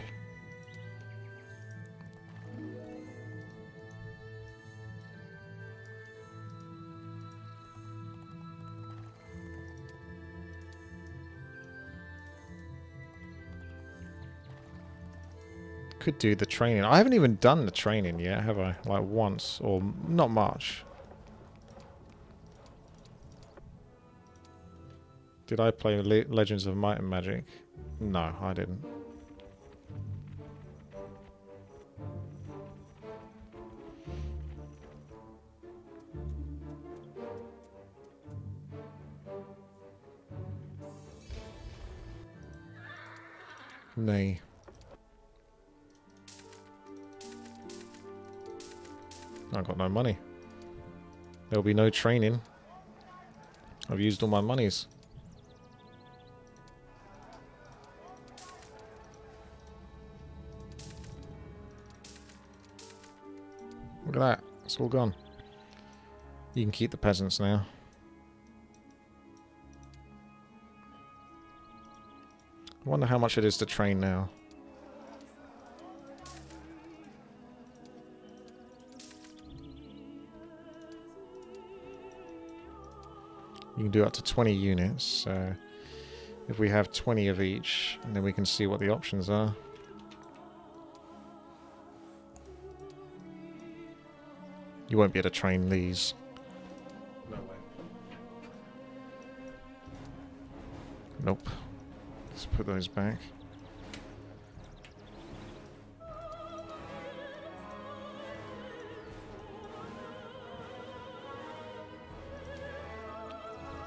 Could do the training. I haven't even done the training yet, have I? Like once, or not much. Did I play Legends of Might and Magic? No, I didn't. Nay. I've got no money. There'll be no training. I've used all my monies. Look at that. It's all gone. You can keep the peasants now. I wonder how much it is to train now. You can do up to 20 units, so if we have 20 of each, and then we can see what the options are. You won't be able to train these. No way. Nope. Let's put those back.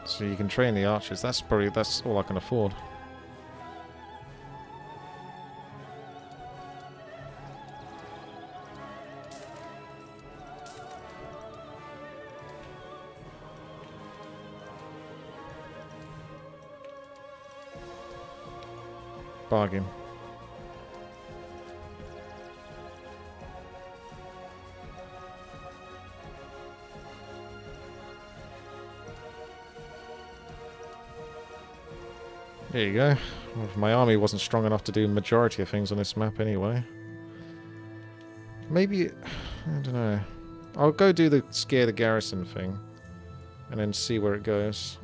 So you can train the archers. That's all I can afford. Bargain. There you go. Well, my army wasn't strong enough to do the majority of things on this map anyway. Maybe... I don't know. I'll go do the scare the garrison thing. And then see where it goes.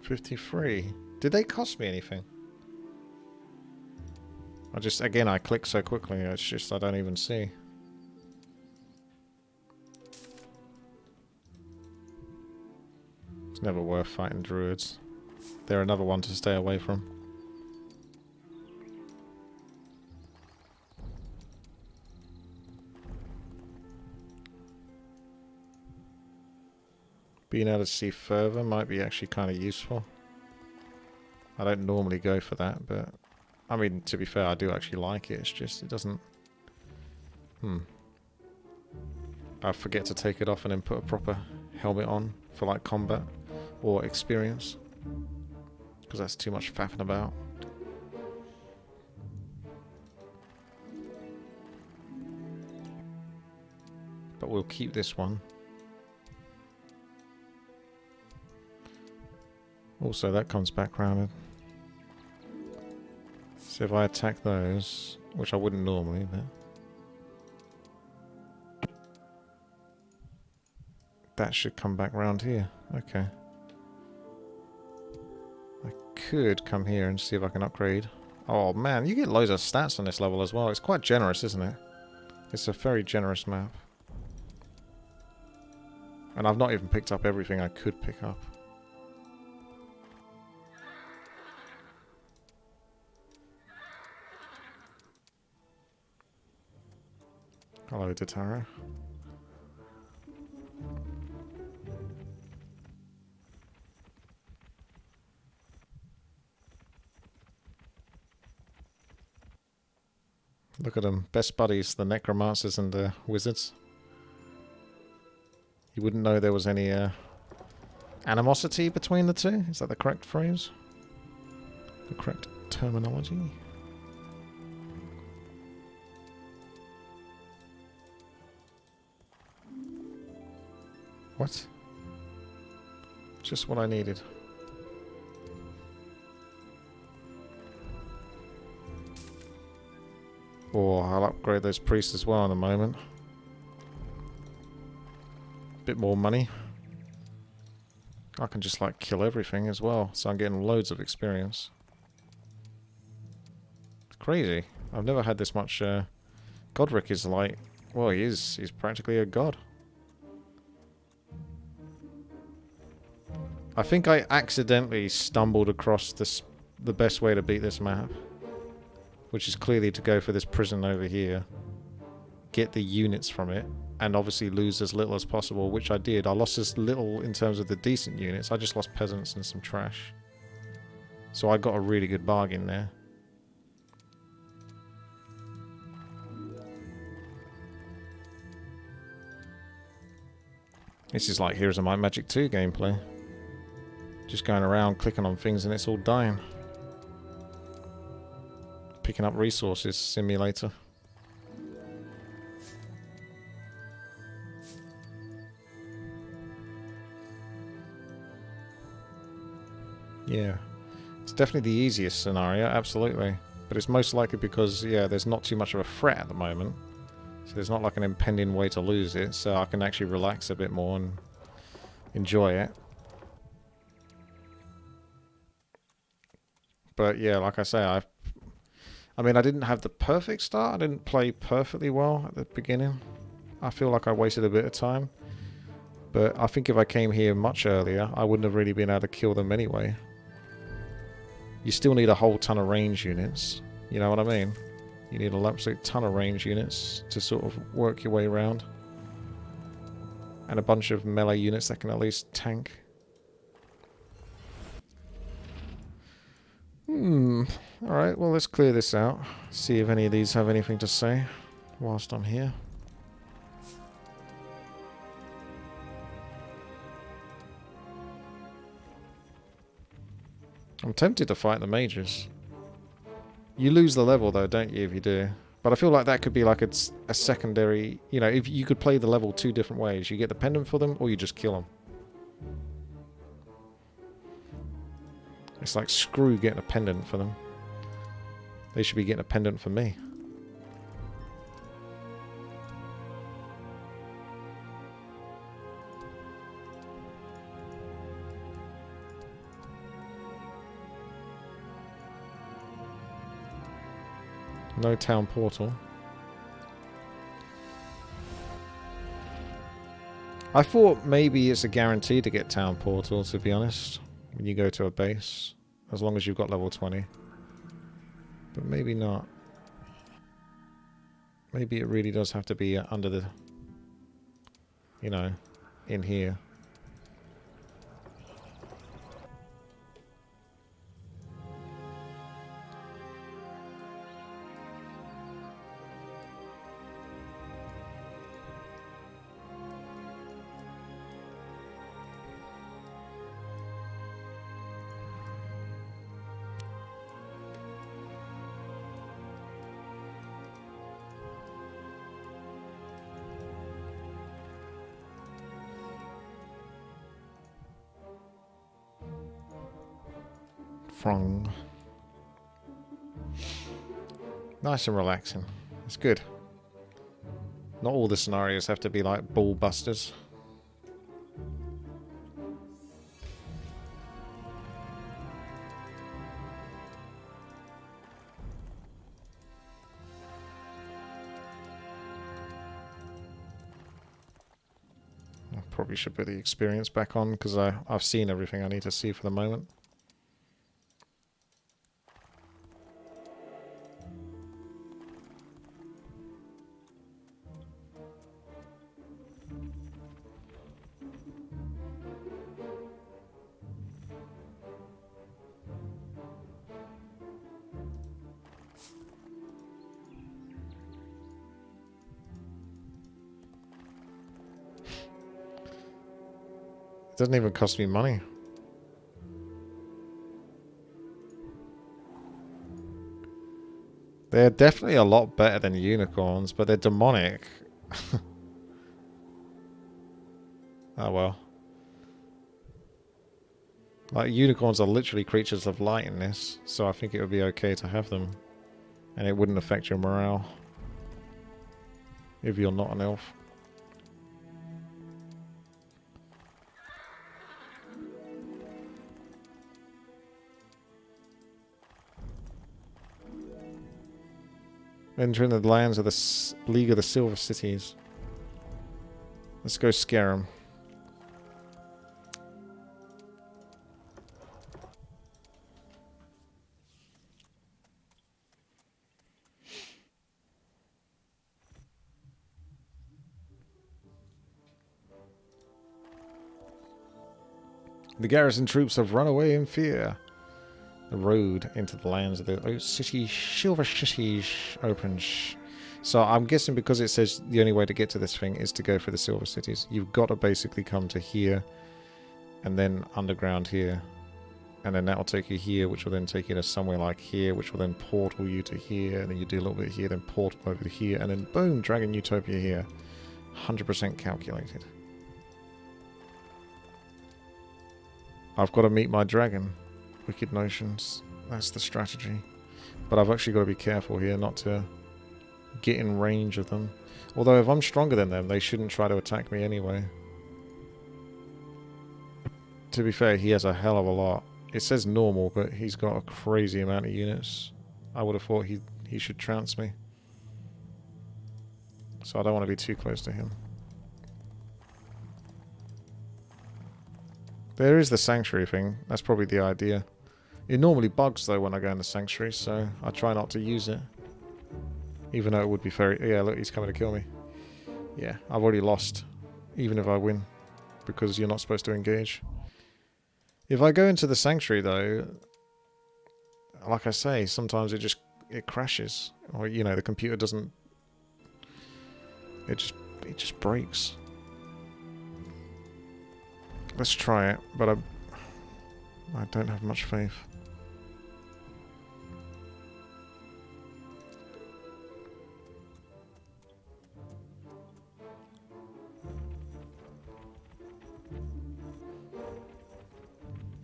$53. Did they cost me anything? Again, I click so quickly, it's just I don't even see. It's never worth fighting druids. They're another one to stay away from. Being able to see further might be actually kind of useful. I don't normally go for that, but... I mean, to be fair, I do actually like it. It's just, it doesn't... I forget to take it off and then put a proper helmet on for, like, combat or experience. Because that's too much faffing about. But we'll keep this one. Also, that comes back rounded. So if I attack those, which I wouldn't normally, but... that should come back round here. Okay. I could come here and see if I can upgrade. Oh man, you get loads of stats on this level as well. It's quite generous, isn't it? It's a very generous map. And I've not even picked up everything I could pick up. Hello, Datara. Look at them. Best buddies, the necromancers and the wizards. You wouldn't know there was any animosity between the two? Is that the correct phrase? The correct terminology? What? Just what I needed. Or I'll upgrade those priests as well in a moment. Bit more money. I can just like kill everything as well, so I'm getting loads of experience. crazy. I've never had this much... Godric is like... Well, he's practically a god. I think I accidentally stumbled across the best way to beat this map. Which is clearly to go for this prison over here. Get the units from it. And obviously lose as little as possible, which I did. I lost as little in terms of the decent units. I just lost peasants and some trash. So I got a really good bargain there. This is like Heroes of Might Magic 2 gameplay. Just going around clicking on things and it's all dying. Picking up resources simulator. Yeah. It's definitely the easiest scenario, absolutely. But it's most likely because, yeah, there's not too much of a threat at the moment. So there's not like an impending way to lose it, so I can actually relax a bit more and enjoy it. But yeah, like I say, I mean, I didn't have the perfect start. I didn't play perfectly well at the beginning. I feel like I wasted a bit of time. But I think if I came here much earlier, I wouldn't have really been able to kill them anyway. You still need a whole ton of range units. You know what I mean? You need an absolute ton of range units to sort of work your way around. And a bunch of melee units that can at least tank. Alright, well let's clear this out. See if any of these have anything to say whilst I'm here. I'm tempted to fight the mages. You lose the level though, don't you, if you do? But I feel like that could be like a secondary... You know, if you could play the level two different ways. You get the pendant for them, or you just kill them. It's like, screw getting a pendant for them. They should be getting a pendant for me. No town portal. I thought maybe it's a guarantee to get town portal, to be honest, when you go to a base, as long as you've got level 20. But maybe not. Maybe it really does have to be under the, you know, in here. Frong. Nice and relaxing. It's good. Not all the scenarios have to be like ball busters. I probably should put the experience back on because I've seen everything I need to see for the moment. It doesn't even cost me money. They're definitely a lot better than unicorns, but they're demonic. Oh well. Like, unicorns are literally creatures of light in this, so I think it would be okay to have them. And it wouldn't affect your morale. If you're not an elf. Entering the lands of the League of the Silver Cities. Let's go scare them. The garrison troops have run away in fear. The road into the lands of the Silver Cities opens. So I'm guessing because it says the only way to get to this thing is to go for the Silver Cities. You've got to basically come to here and then underground here. And then that'll take you here, which will then take you to somewhere like here, which will then portal you to here. And then you do a little bit here, then portal over to here. And then boom, Dragon Utopia here. 100% calculated. I've got to meet my dragon. Wicked notions. That's the strategy. But I've actually got to be careful here not to get in range of them. Although if I'm stronger than them, they shouldn't try to attack me anyway. To be fair, he has a hell of a lot. It says normal, but he's got a crazy amount of units. I would have thought he should trounce me. So I don't want to be too close to him. There is the sanctuary thing. That's probably the idea. It normally bugs though when I go in the sanctuary, so I try not to use it. Even though it would be very... Yeah, look, he's coming to kill me. Yeah, I've already lost. Even if I win. Because you're not supposed to engage. If I go into the sanctuary though... Like I say, sometimes it crashes. Or, you know, the computer doesn't... It just breaks. Let's try it, but I don't have much faith.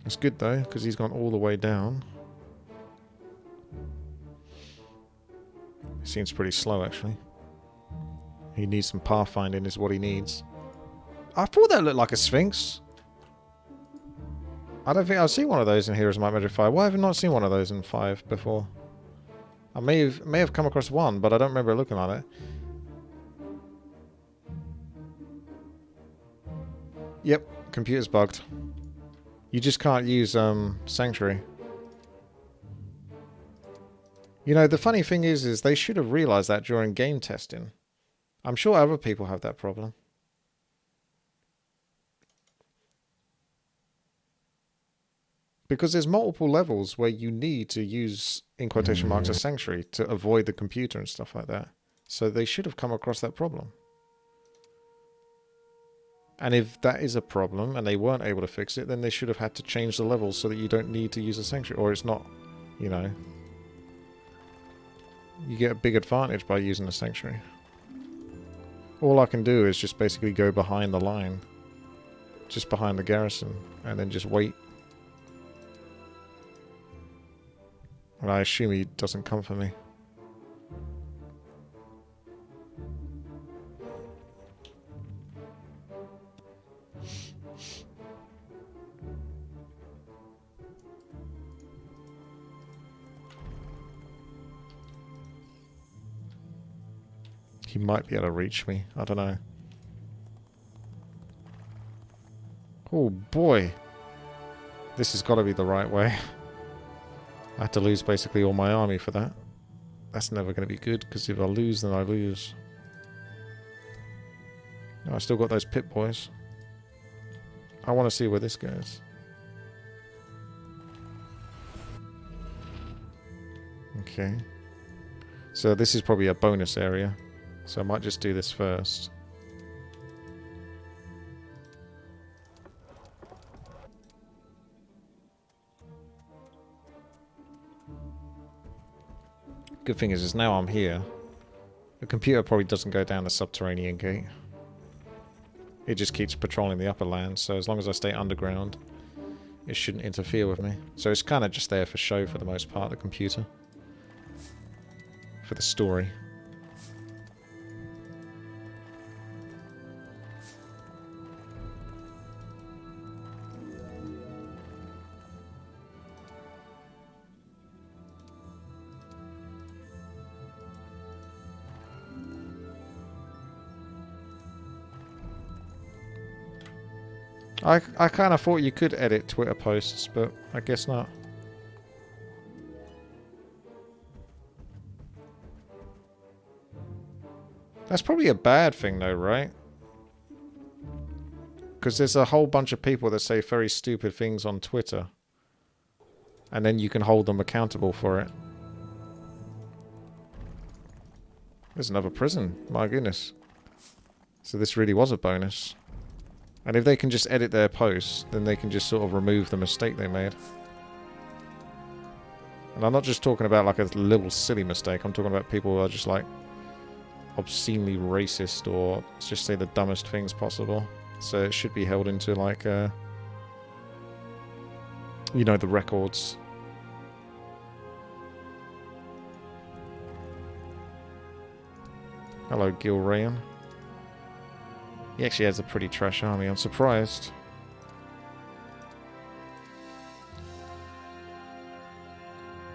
It's good though, because he's gone all the way down. He seems pretty slow actually. He needs some pathfinding is what he needs. I thought that looked like a Sphinx. I don't think I've seen one of those in Heroes of Might and Magic 5. Why have I not seen one of those in 5 before? I may have come across one, but I don't remember it looking like it. Yep, computer's bugged. You just can't use Sanctuary. You know, the funny thing is they should have realized that during game testing. I'm sure other people have that problem. Because there's multiple levels where you need to use, in quotation marks, a sanctuary to avoid the computer and stuff like that. So they should have come across that problem. And if that is a problem and they weren't able to fix it, then they should have had to change the levels so that you don't need to use a sanctuary. Or it's not, you know, you get a big advantage by using a sanctuary. All I can do is just basically go behind the line. Just behind the garrison. And then just wait. And I assume he doesn't come for me. He might be able to reach me. I don't know. Oh boy. This has got to be the right way. I had to lose basically all my army for that. That's never going to be good, because if I lose, then I lose. Oh, I still got those pit boys. I want to see where this goes. Okay. So this is probably a bonus area. So I might just do this first. Good thing is now I'm here. The computer probably doesn't go down the subterranean gate. It just keeps patrolling the upper land, so as long as I stay underground, it shouldn't interfere with me. So it's kind of just there for show for the most part, the computer. For the story. I kind of thought you could edit Twitter posts, but I guess not. That's probably a bad thing though, right? Because there's a whole bunch of people that say very stupid things on Twitter. And then you can hold them accountable for it. There's another prison. My goodness. So this really was a bonus. And if they can just edit their posts, then they can just sort of remove the mistake they made. And I'm not just talking about like a little silly mistake. I'm talking about people who are just like obscenely racist or just say the dumbest things possible. So it should be held into like, you know, the records. Hello, Gil Rayan. He actually has a pretty trash army, I'm surprised.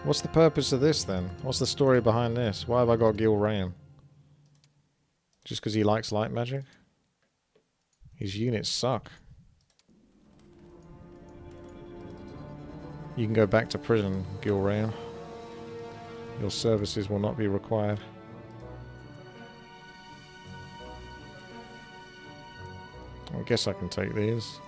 What's the purpose of this then? What's the story behind this? Why have I got Gil Rayan? Just because he likes light magic? His units suck. You can go back to prison, Gil Rayan. Your services will not be required. I guess I can take these.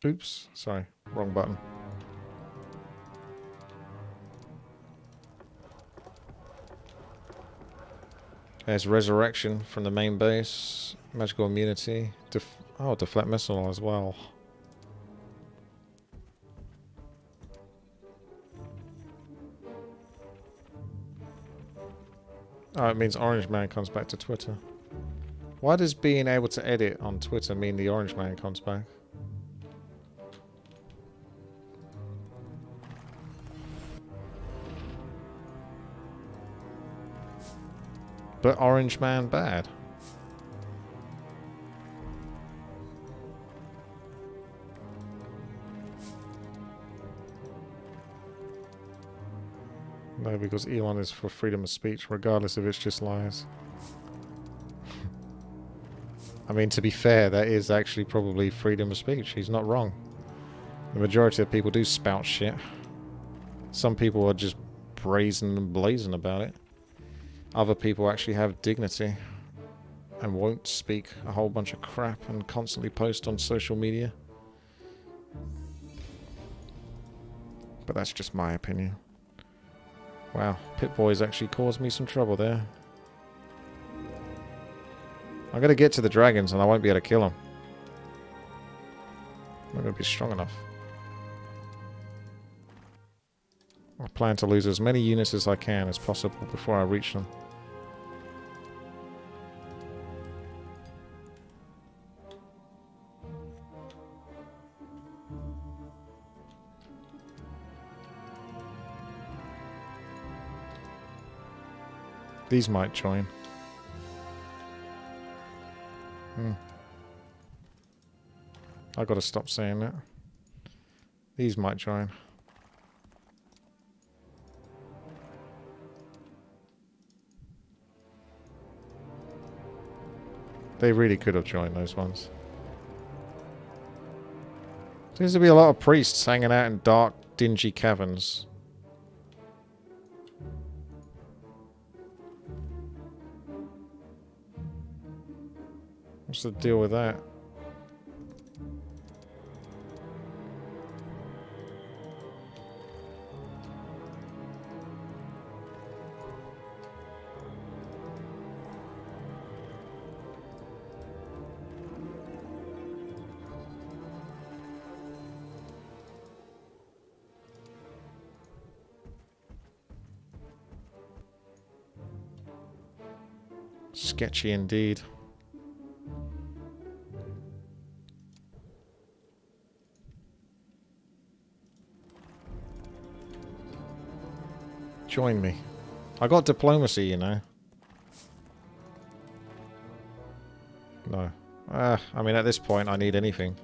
Oops, sorry, wrong button. There's resurrection from the main base, magical immunity, deflect missile as well. Oh, it means Orange Man comes back to Twitter. Why does being able to edit on Twitter mean the Orange Man comes back? But Orange Man bad. No, because Elon is for freedom of speech, regardless if it's just lies. I mean, to be fair, that is actually probably freedom of speech. He's not wrong. The majority of people do spout shit. Some people are just brazen and blazing about it. Other people actually have dignity and won't speak a whole bunch of crap and constantly post on social media. But that's just my opinion. Wow, Pip-Boy's actually caused me some trouble there. I'm going to get to the dragons and I won't be able to kill them. I'm not going to be strong enough. I plan to lose as many units as I can as possible before I reach them. These might join. I gotta stop saying that. These might join. They really could have joined those ones. Seems to be a lot of priests hanging out in dark, dingy caverns. What's the deal with that? Sketchy indeed. Join me. I got diplomacy, you know. No. I mean, at this point, I need anything.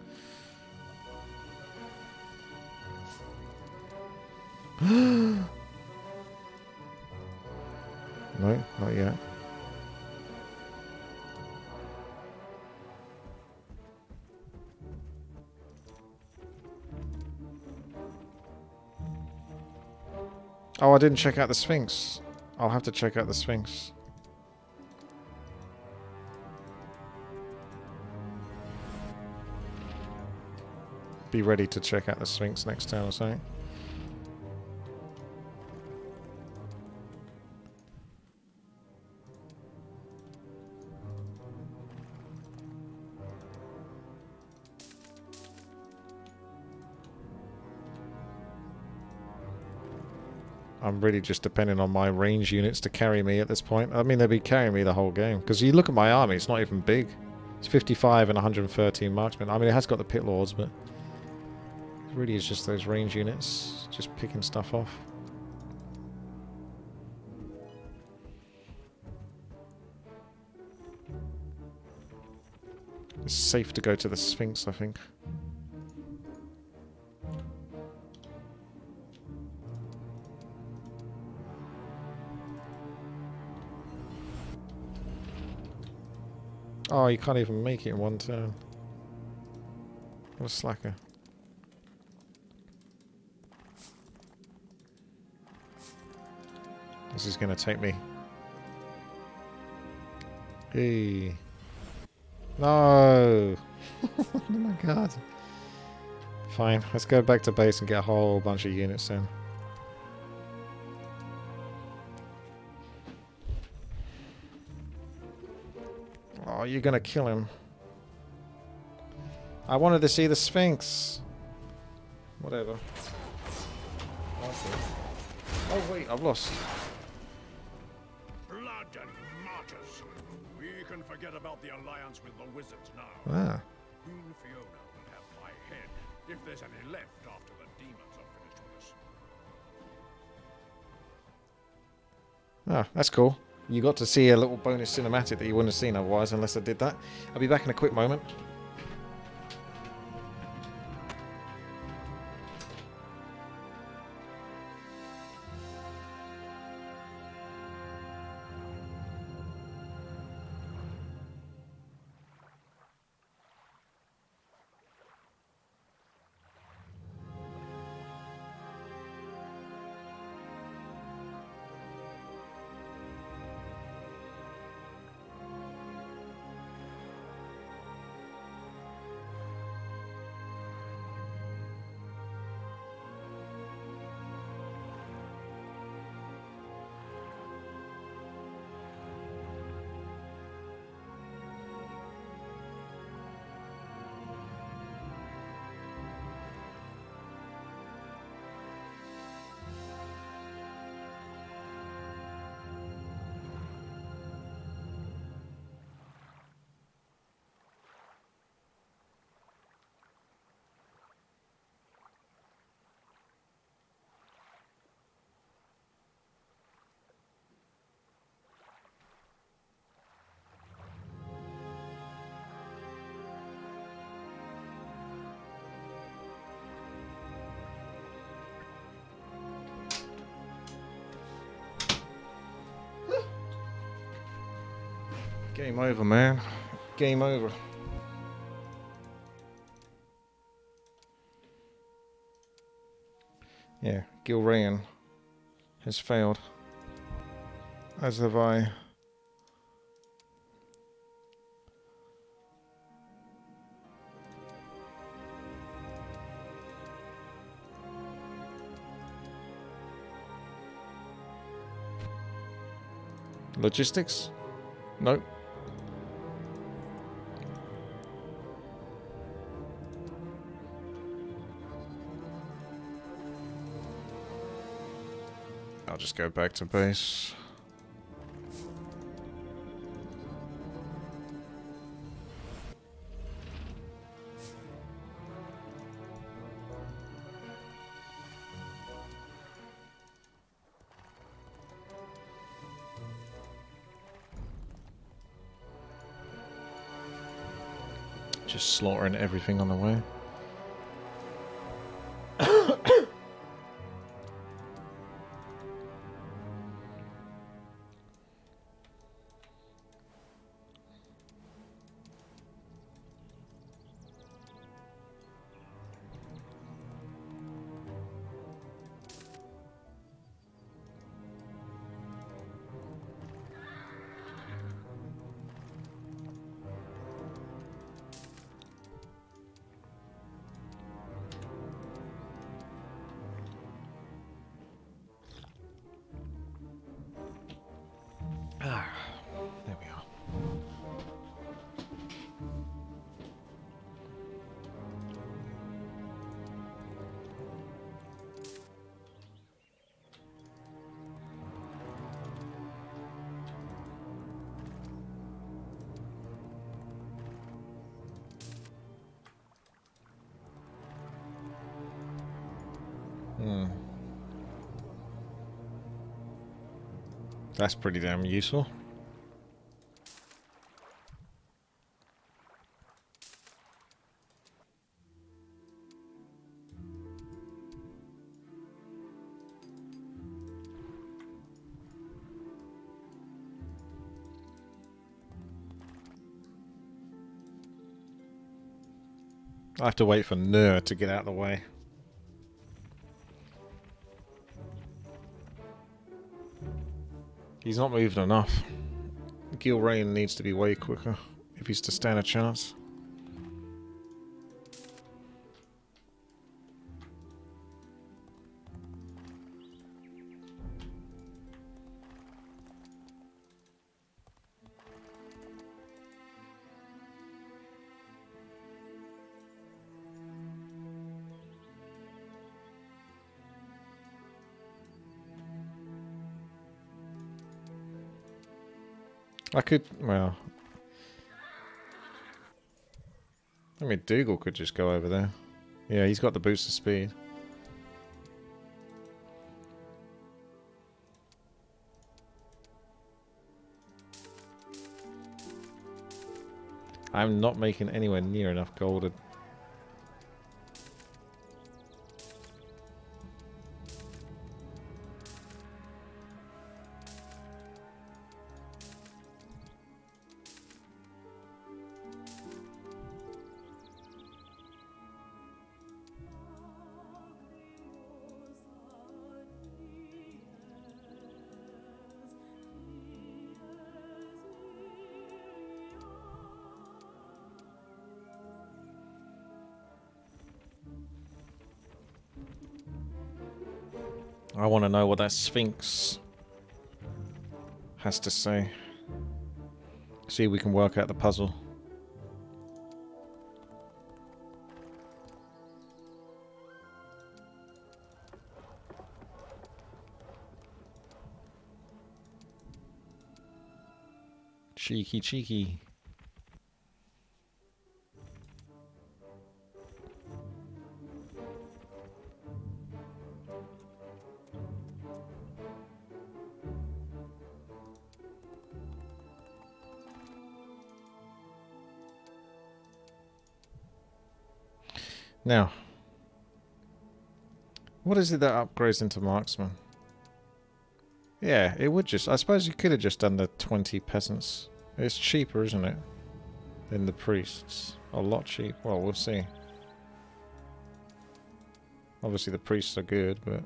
No, not yet. Oh, I didn't check out the Sphinx. I'll have to check out the Sphinx. Be ready to check out the Sphinx next turn or something. I'm really just depending on my range units to carry me at this point. I mean, they'll be carrying me the whole game. Because you look at my army, it's not even big. It's 55 and 113 marksmen. I mean, it has got the pit lords, but it really is just those range units just picking stuff off. It's safe to go to the Sphinx, I think. Oh, you can't even make it in one turn. What a slacker. This is going to take me. Hey. No! Oh my god. Fine, let's go back to base and get a whole bunch of units in. Oh, you're gonna kill him. I wanted to see the Sphinx. Whatever. Okay. Oh wait, I've lost. Blood and martyrs. We can forget about the alliance with the wizards now. Ah. Queen Fiona will have my head if there's any left after the demons are finished with us. Ah, that's cool. You got to see a little bonus cinematic that you wouldn't have seen otherwise unless I did that. I'll be back in a quick moment. Game over, man. Game over. Yeah, Gilrayan has failed. As have I. Logistics? Nope. I'll just go back to base. Just slaughtering everything on the way. That's pretty damn useful. I have to wait for Nur to get out of the way. He's not moving enough. Gilrain needs to be way quicker if he's to stand a chance. I could, well... I mean, Dougal could just go over there. Yeah, he's got the boost of speed. I'm not making anywhere near enough gold. I want to know what that Sphinx has to say. See if we can work out the puzzle. Cheeky, cheeky. Now, what is it that upgrades into marksman? Yeah, it would just... I suppose you could have just done the 20 peasants. It's cheaper, isn't it? Than the priests. A lot cheaper. Well, we'll see. Obviously the priests are good, but...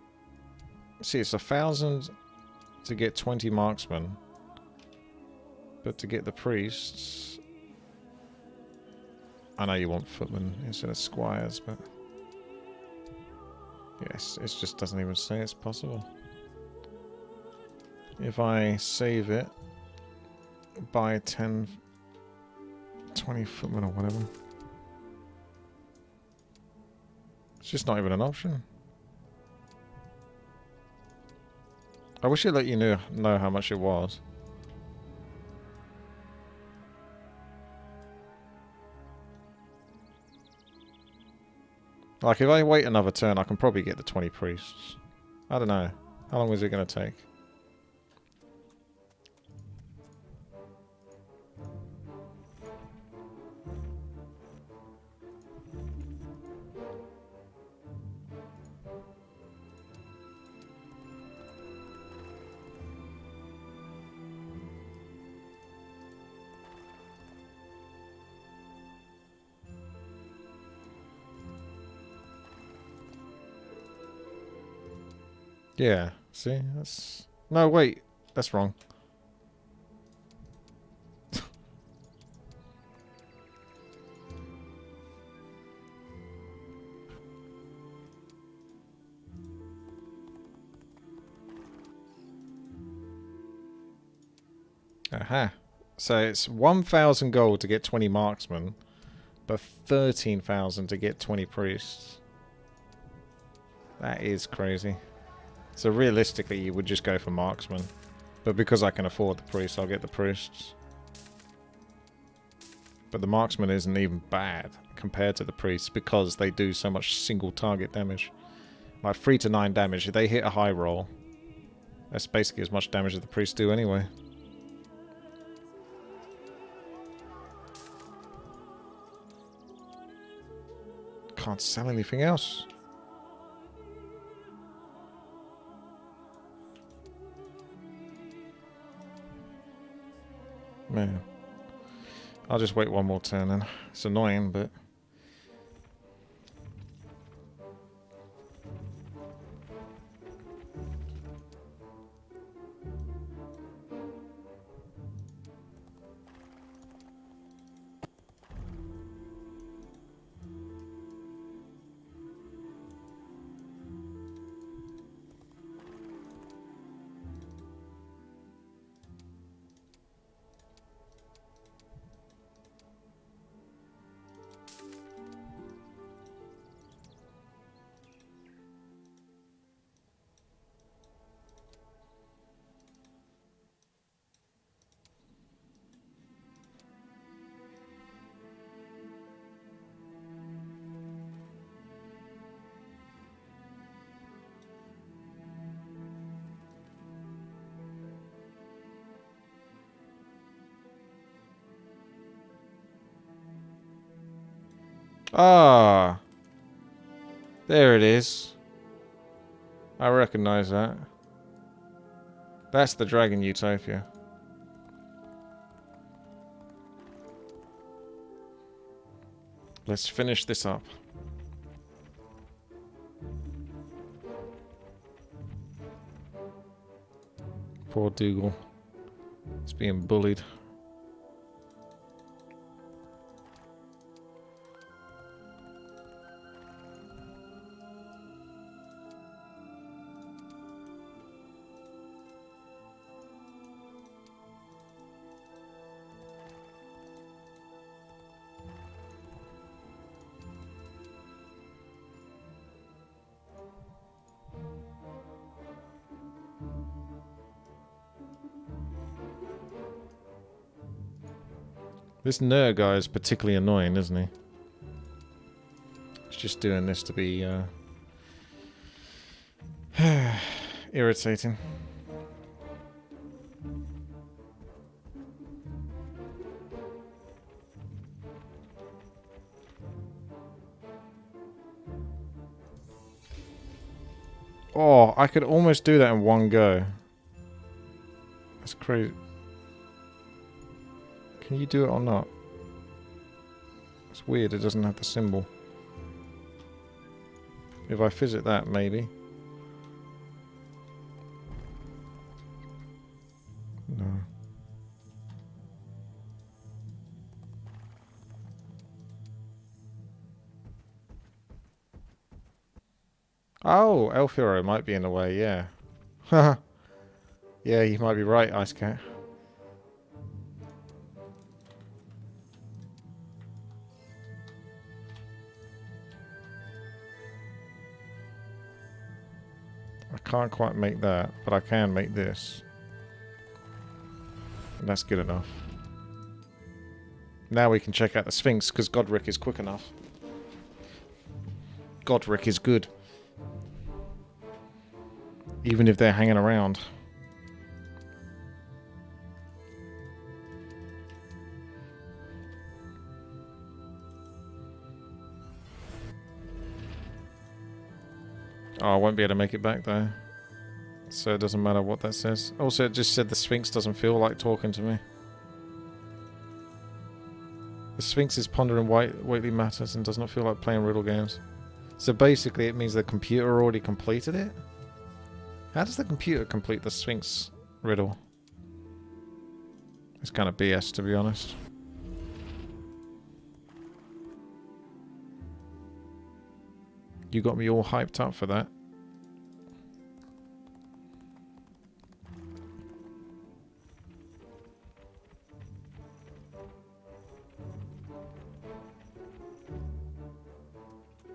See, it's 1,000 to get 20 marksmen. But to get the priests... I know you want footmen instead of squires, but... Yes, it just doesn't even say it's possible. If I save it, buy 10, 20 footmen or whatever. It's just not even an option. I wish it let you know how much it was. Like, if I wait another turn, I can probably get the 20 priests. I don't know. How long is it going to take? Yeah, see? That's... No, wait. That's wrong. Aha. So it's 1,000 gold to get 20 marksmen, but 13,000 to get 20 priests. That is crazy. So realistically, you would just go for marksmen. But because I can afford the priests, I'll get the priests. But the marksman isn't even bad compared to the priests because they do so much single target damage. Like 3 to 9 damage. If they hit a high roll, that's basically as much damage as the priests do anyway. Can't sell anything else. Man. I'll just wait one more turn then. It's annoying, but... Ah, there it is. I recognize that. That's the Dragon Utopia. Let's finish this up. Poor Dougal. He's being bullied. This nerd guy is particularly annoying, isn't he? He's just doing this to be irritating. Oh, I could almost do that in one go. That's crazy. Can you do it or not? It's weird, it doesn't have the symbol. If I visit that, maybe. No. Oh, Elf Hero might be in the way, yeah. Haha. Yeah, you might be right, Ice Cat. I can't quite make that, but I can make this. And that's good enough. Now we can check out the Sphinx, because Godric is quick enough. Godric is good. Even if they're hanging around. Oh, I won't be able to make it back though. So it doesn't matter what that says. Also, it just said the Sphinx doesn't feel like talking to me. The Sphinx is pondering weighty matters and does not feel like playing riddle games. So basically it means the computer already completed it? How does the computer complete the Sphinx riddle? It's kind of BS, to be honest. You got me all hyped up for that.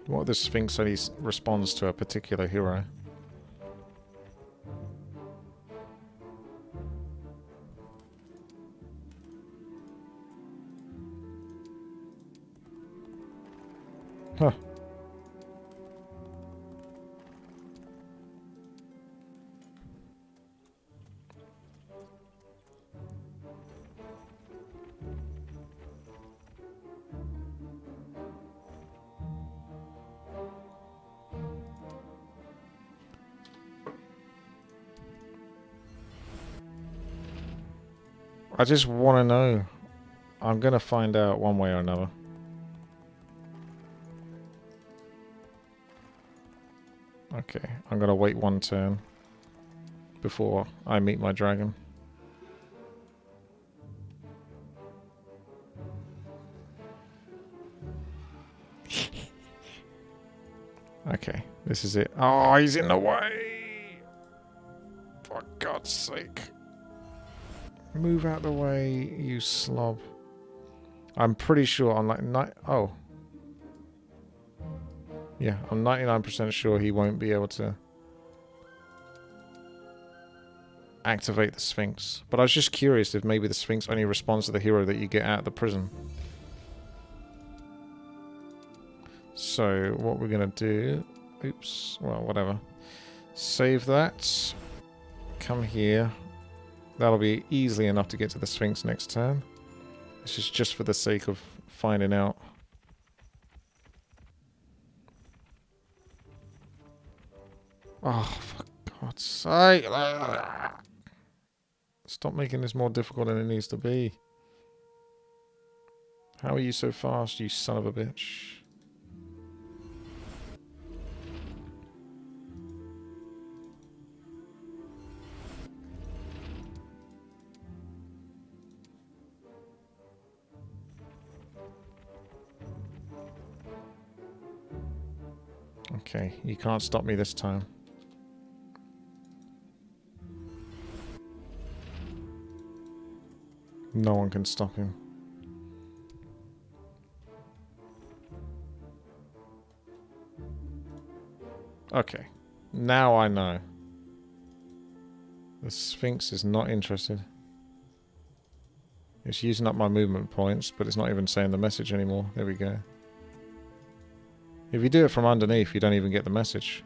What if the Sphinx only responds to a particular hero? Huh. I just want to know. I'm going to find out one way or another. Okay, I'm going to wait one turn before I meet my dragon. Okay, this is it. Oh, he's in the way! For God's sake. Move out the way, you slob. I'm pretty sure I'm like... Oh. Yeah, I'm 99% sure he won't be able to activate the Sphinx. But I was just curious if maybe the Sphinx only responds to the hero that you get out of the prison. So, what we're going to do... Oops. Well, whatever. Save that. Come here. That'll be easily enough to get to the Sphinx next turn. This is just for the sake of finding out. Oh, for God's sake. Stop making this more difficult than it needs to be. How are you so fast, you son of a bitch? Okay, you can't stop me this time. No one can stop him. Okay, now I know. The Sphinx is not interested. It's using up my movement points, but it's not even saying the message anymore. There we go. If you do it from underneath, you don't even get the message.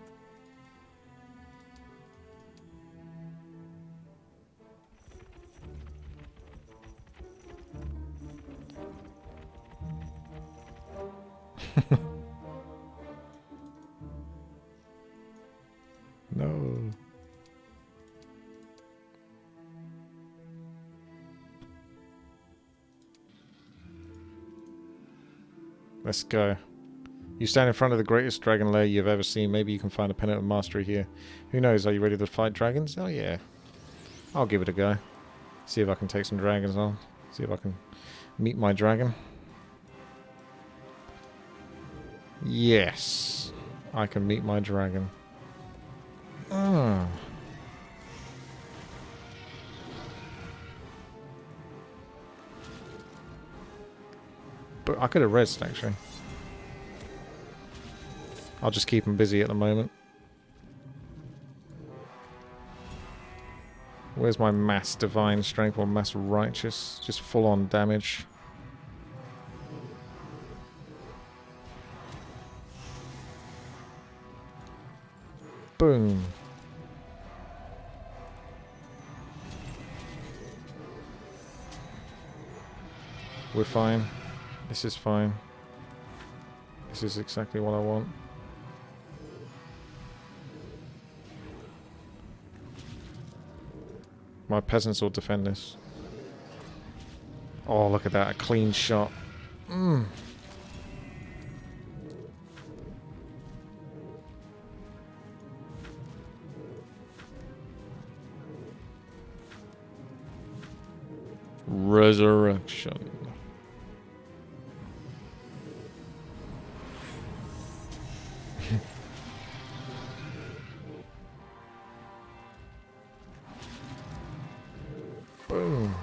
No. Let's go. You stand in front of the greatest dragon lair you've ever seen. Maybe you can find a pennant of mastery here. Who knows? Are you ready to fight dragons? Oh yeah. I'll give it a go. See if I can take some dragons on. See if I can meet my dragon. Yes. I can meet my dragon. Ah. But I could have rezzed, actually. I'll just keep him busy at the moment. Where's my mass divine strength or mass righteous? Just full on damage. Boom. We're fine. This is fine. This is exactly what I want. My peasants will defend this. Oh, look at that. A clean shot. Mm. Resurrection. Boom.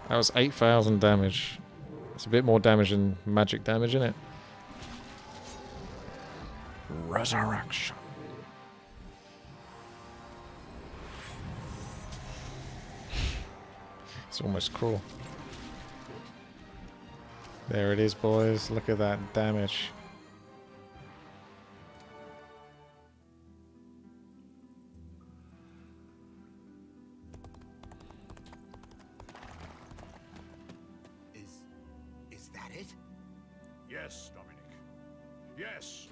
That was 8,000 damage. It's a bit more damage than magic damage, isn't it? Resurrection. It's almost cruel. There it is, boys. Look at that damage. Is that it? Yes, Dominic. Yes.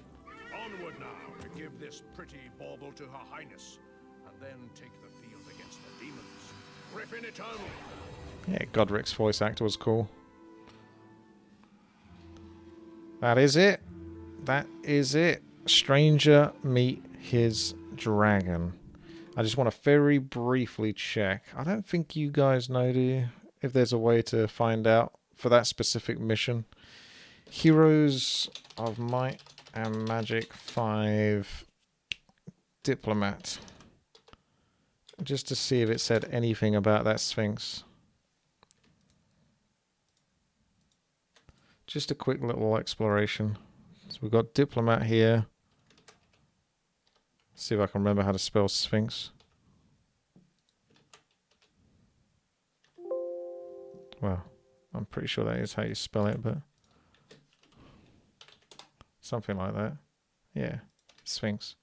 Onward now to give this pretty bauble to Her Highness, and then take the field against the demons. Griffin Eternal. Yeah, Godric's voice actor was cool. That is it. That is it. Stranger meet his dragon. I just want to very briefly check. I don't think you guys know, do you? If there's a way to find out for that specific mission. Heroes of Might and Magic 5 Diplomat. Just to see if it said anything about that Sphinx. Just a quick little exploration. So we've got Diplomat here. See if I can remember how to spell Sphinx. Well, I'm pretty sure that is how you spell it, but something like that. Yeah, Sphinx.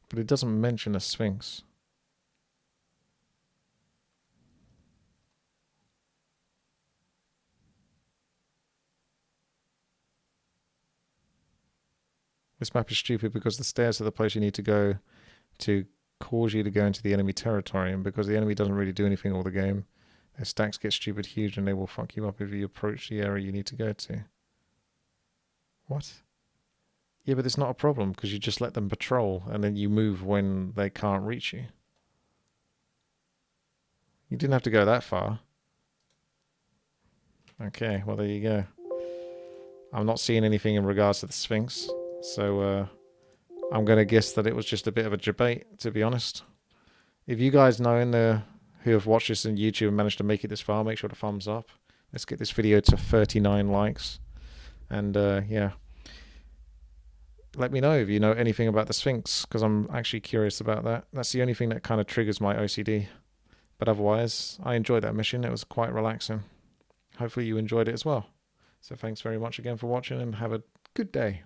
But it doesn't mention a Sphinx. This map is stupid because the stairs are the place you need to go to cause you to go into the enemy territory, and because the enemy doesn't really do anything all the game, their stacks get stupid huge and they will fuck you up if you approach the area you need to go to. What? Yeah, but it's not a problem because you just let them patrol and then you move when they can't reach you. You didn't have to go that far. Okay, well there you go. I'm not seeing anything in regards to the Sphinx, so I'm going to guess that it was just a bit of a debate, to be honest. If you guys know who have watched this on YouTube and managed to make it this far, make sure to thumbs up. Let's get this video to 39 likes. And yeah. Let me know if you know anything about the Sphinx, because I'm actually curious about that. That's the only thing that kind of triggers my OCD. But otherwise, I enjoyed that mission. It was quite relaxing. Hopefully you enjoyed it as well. So thanks very much again for watching and have a good day.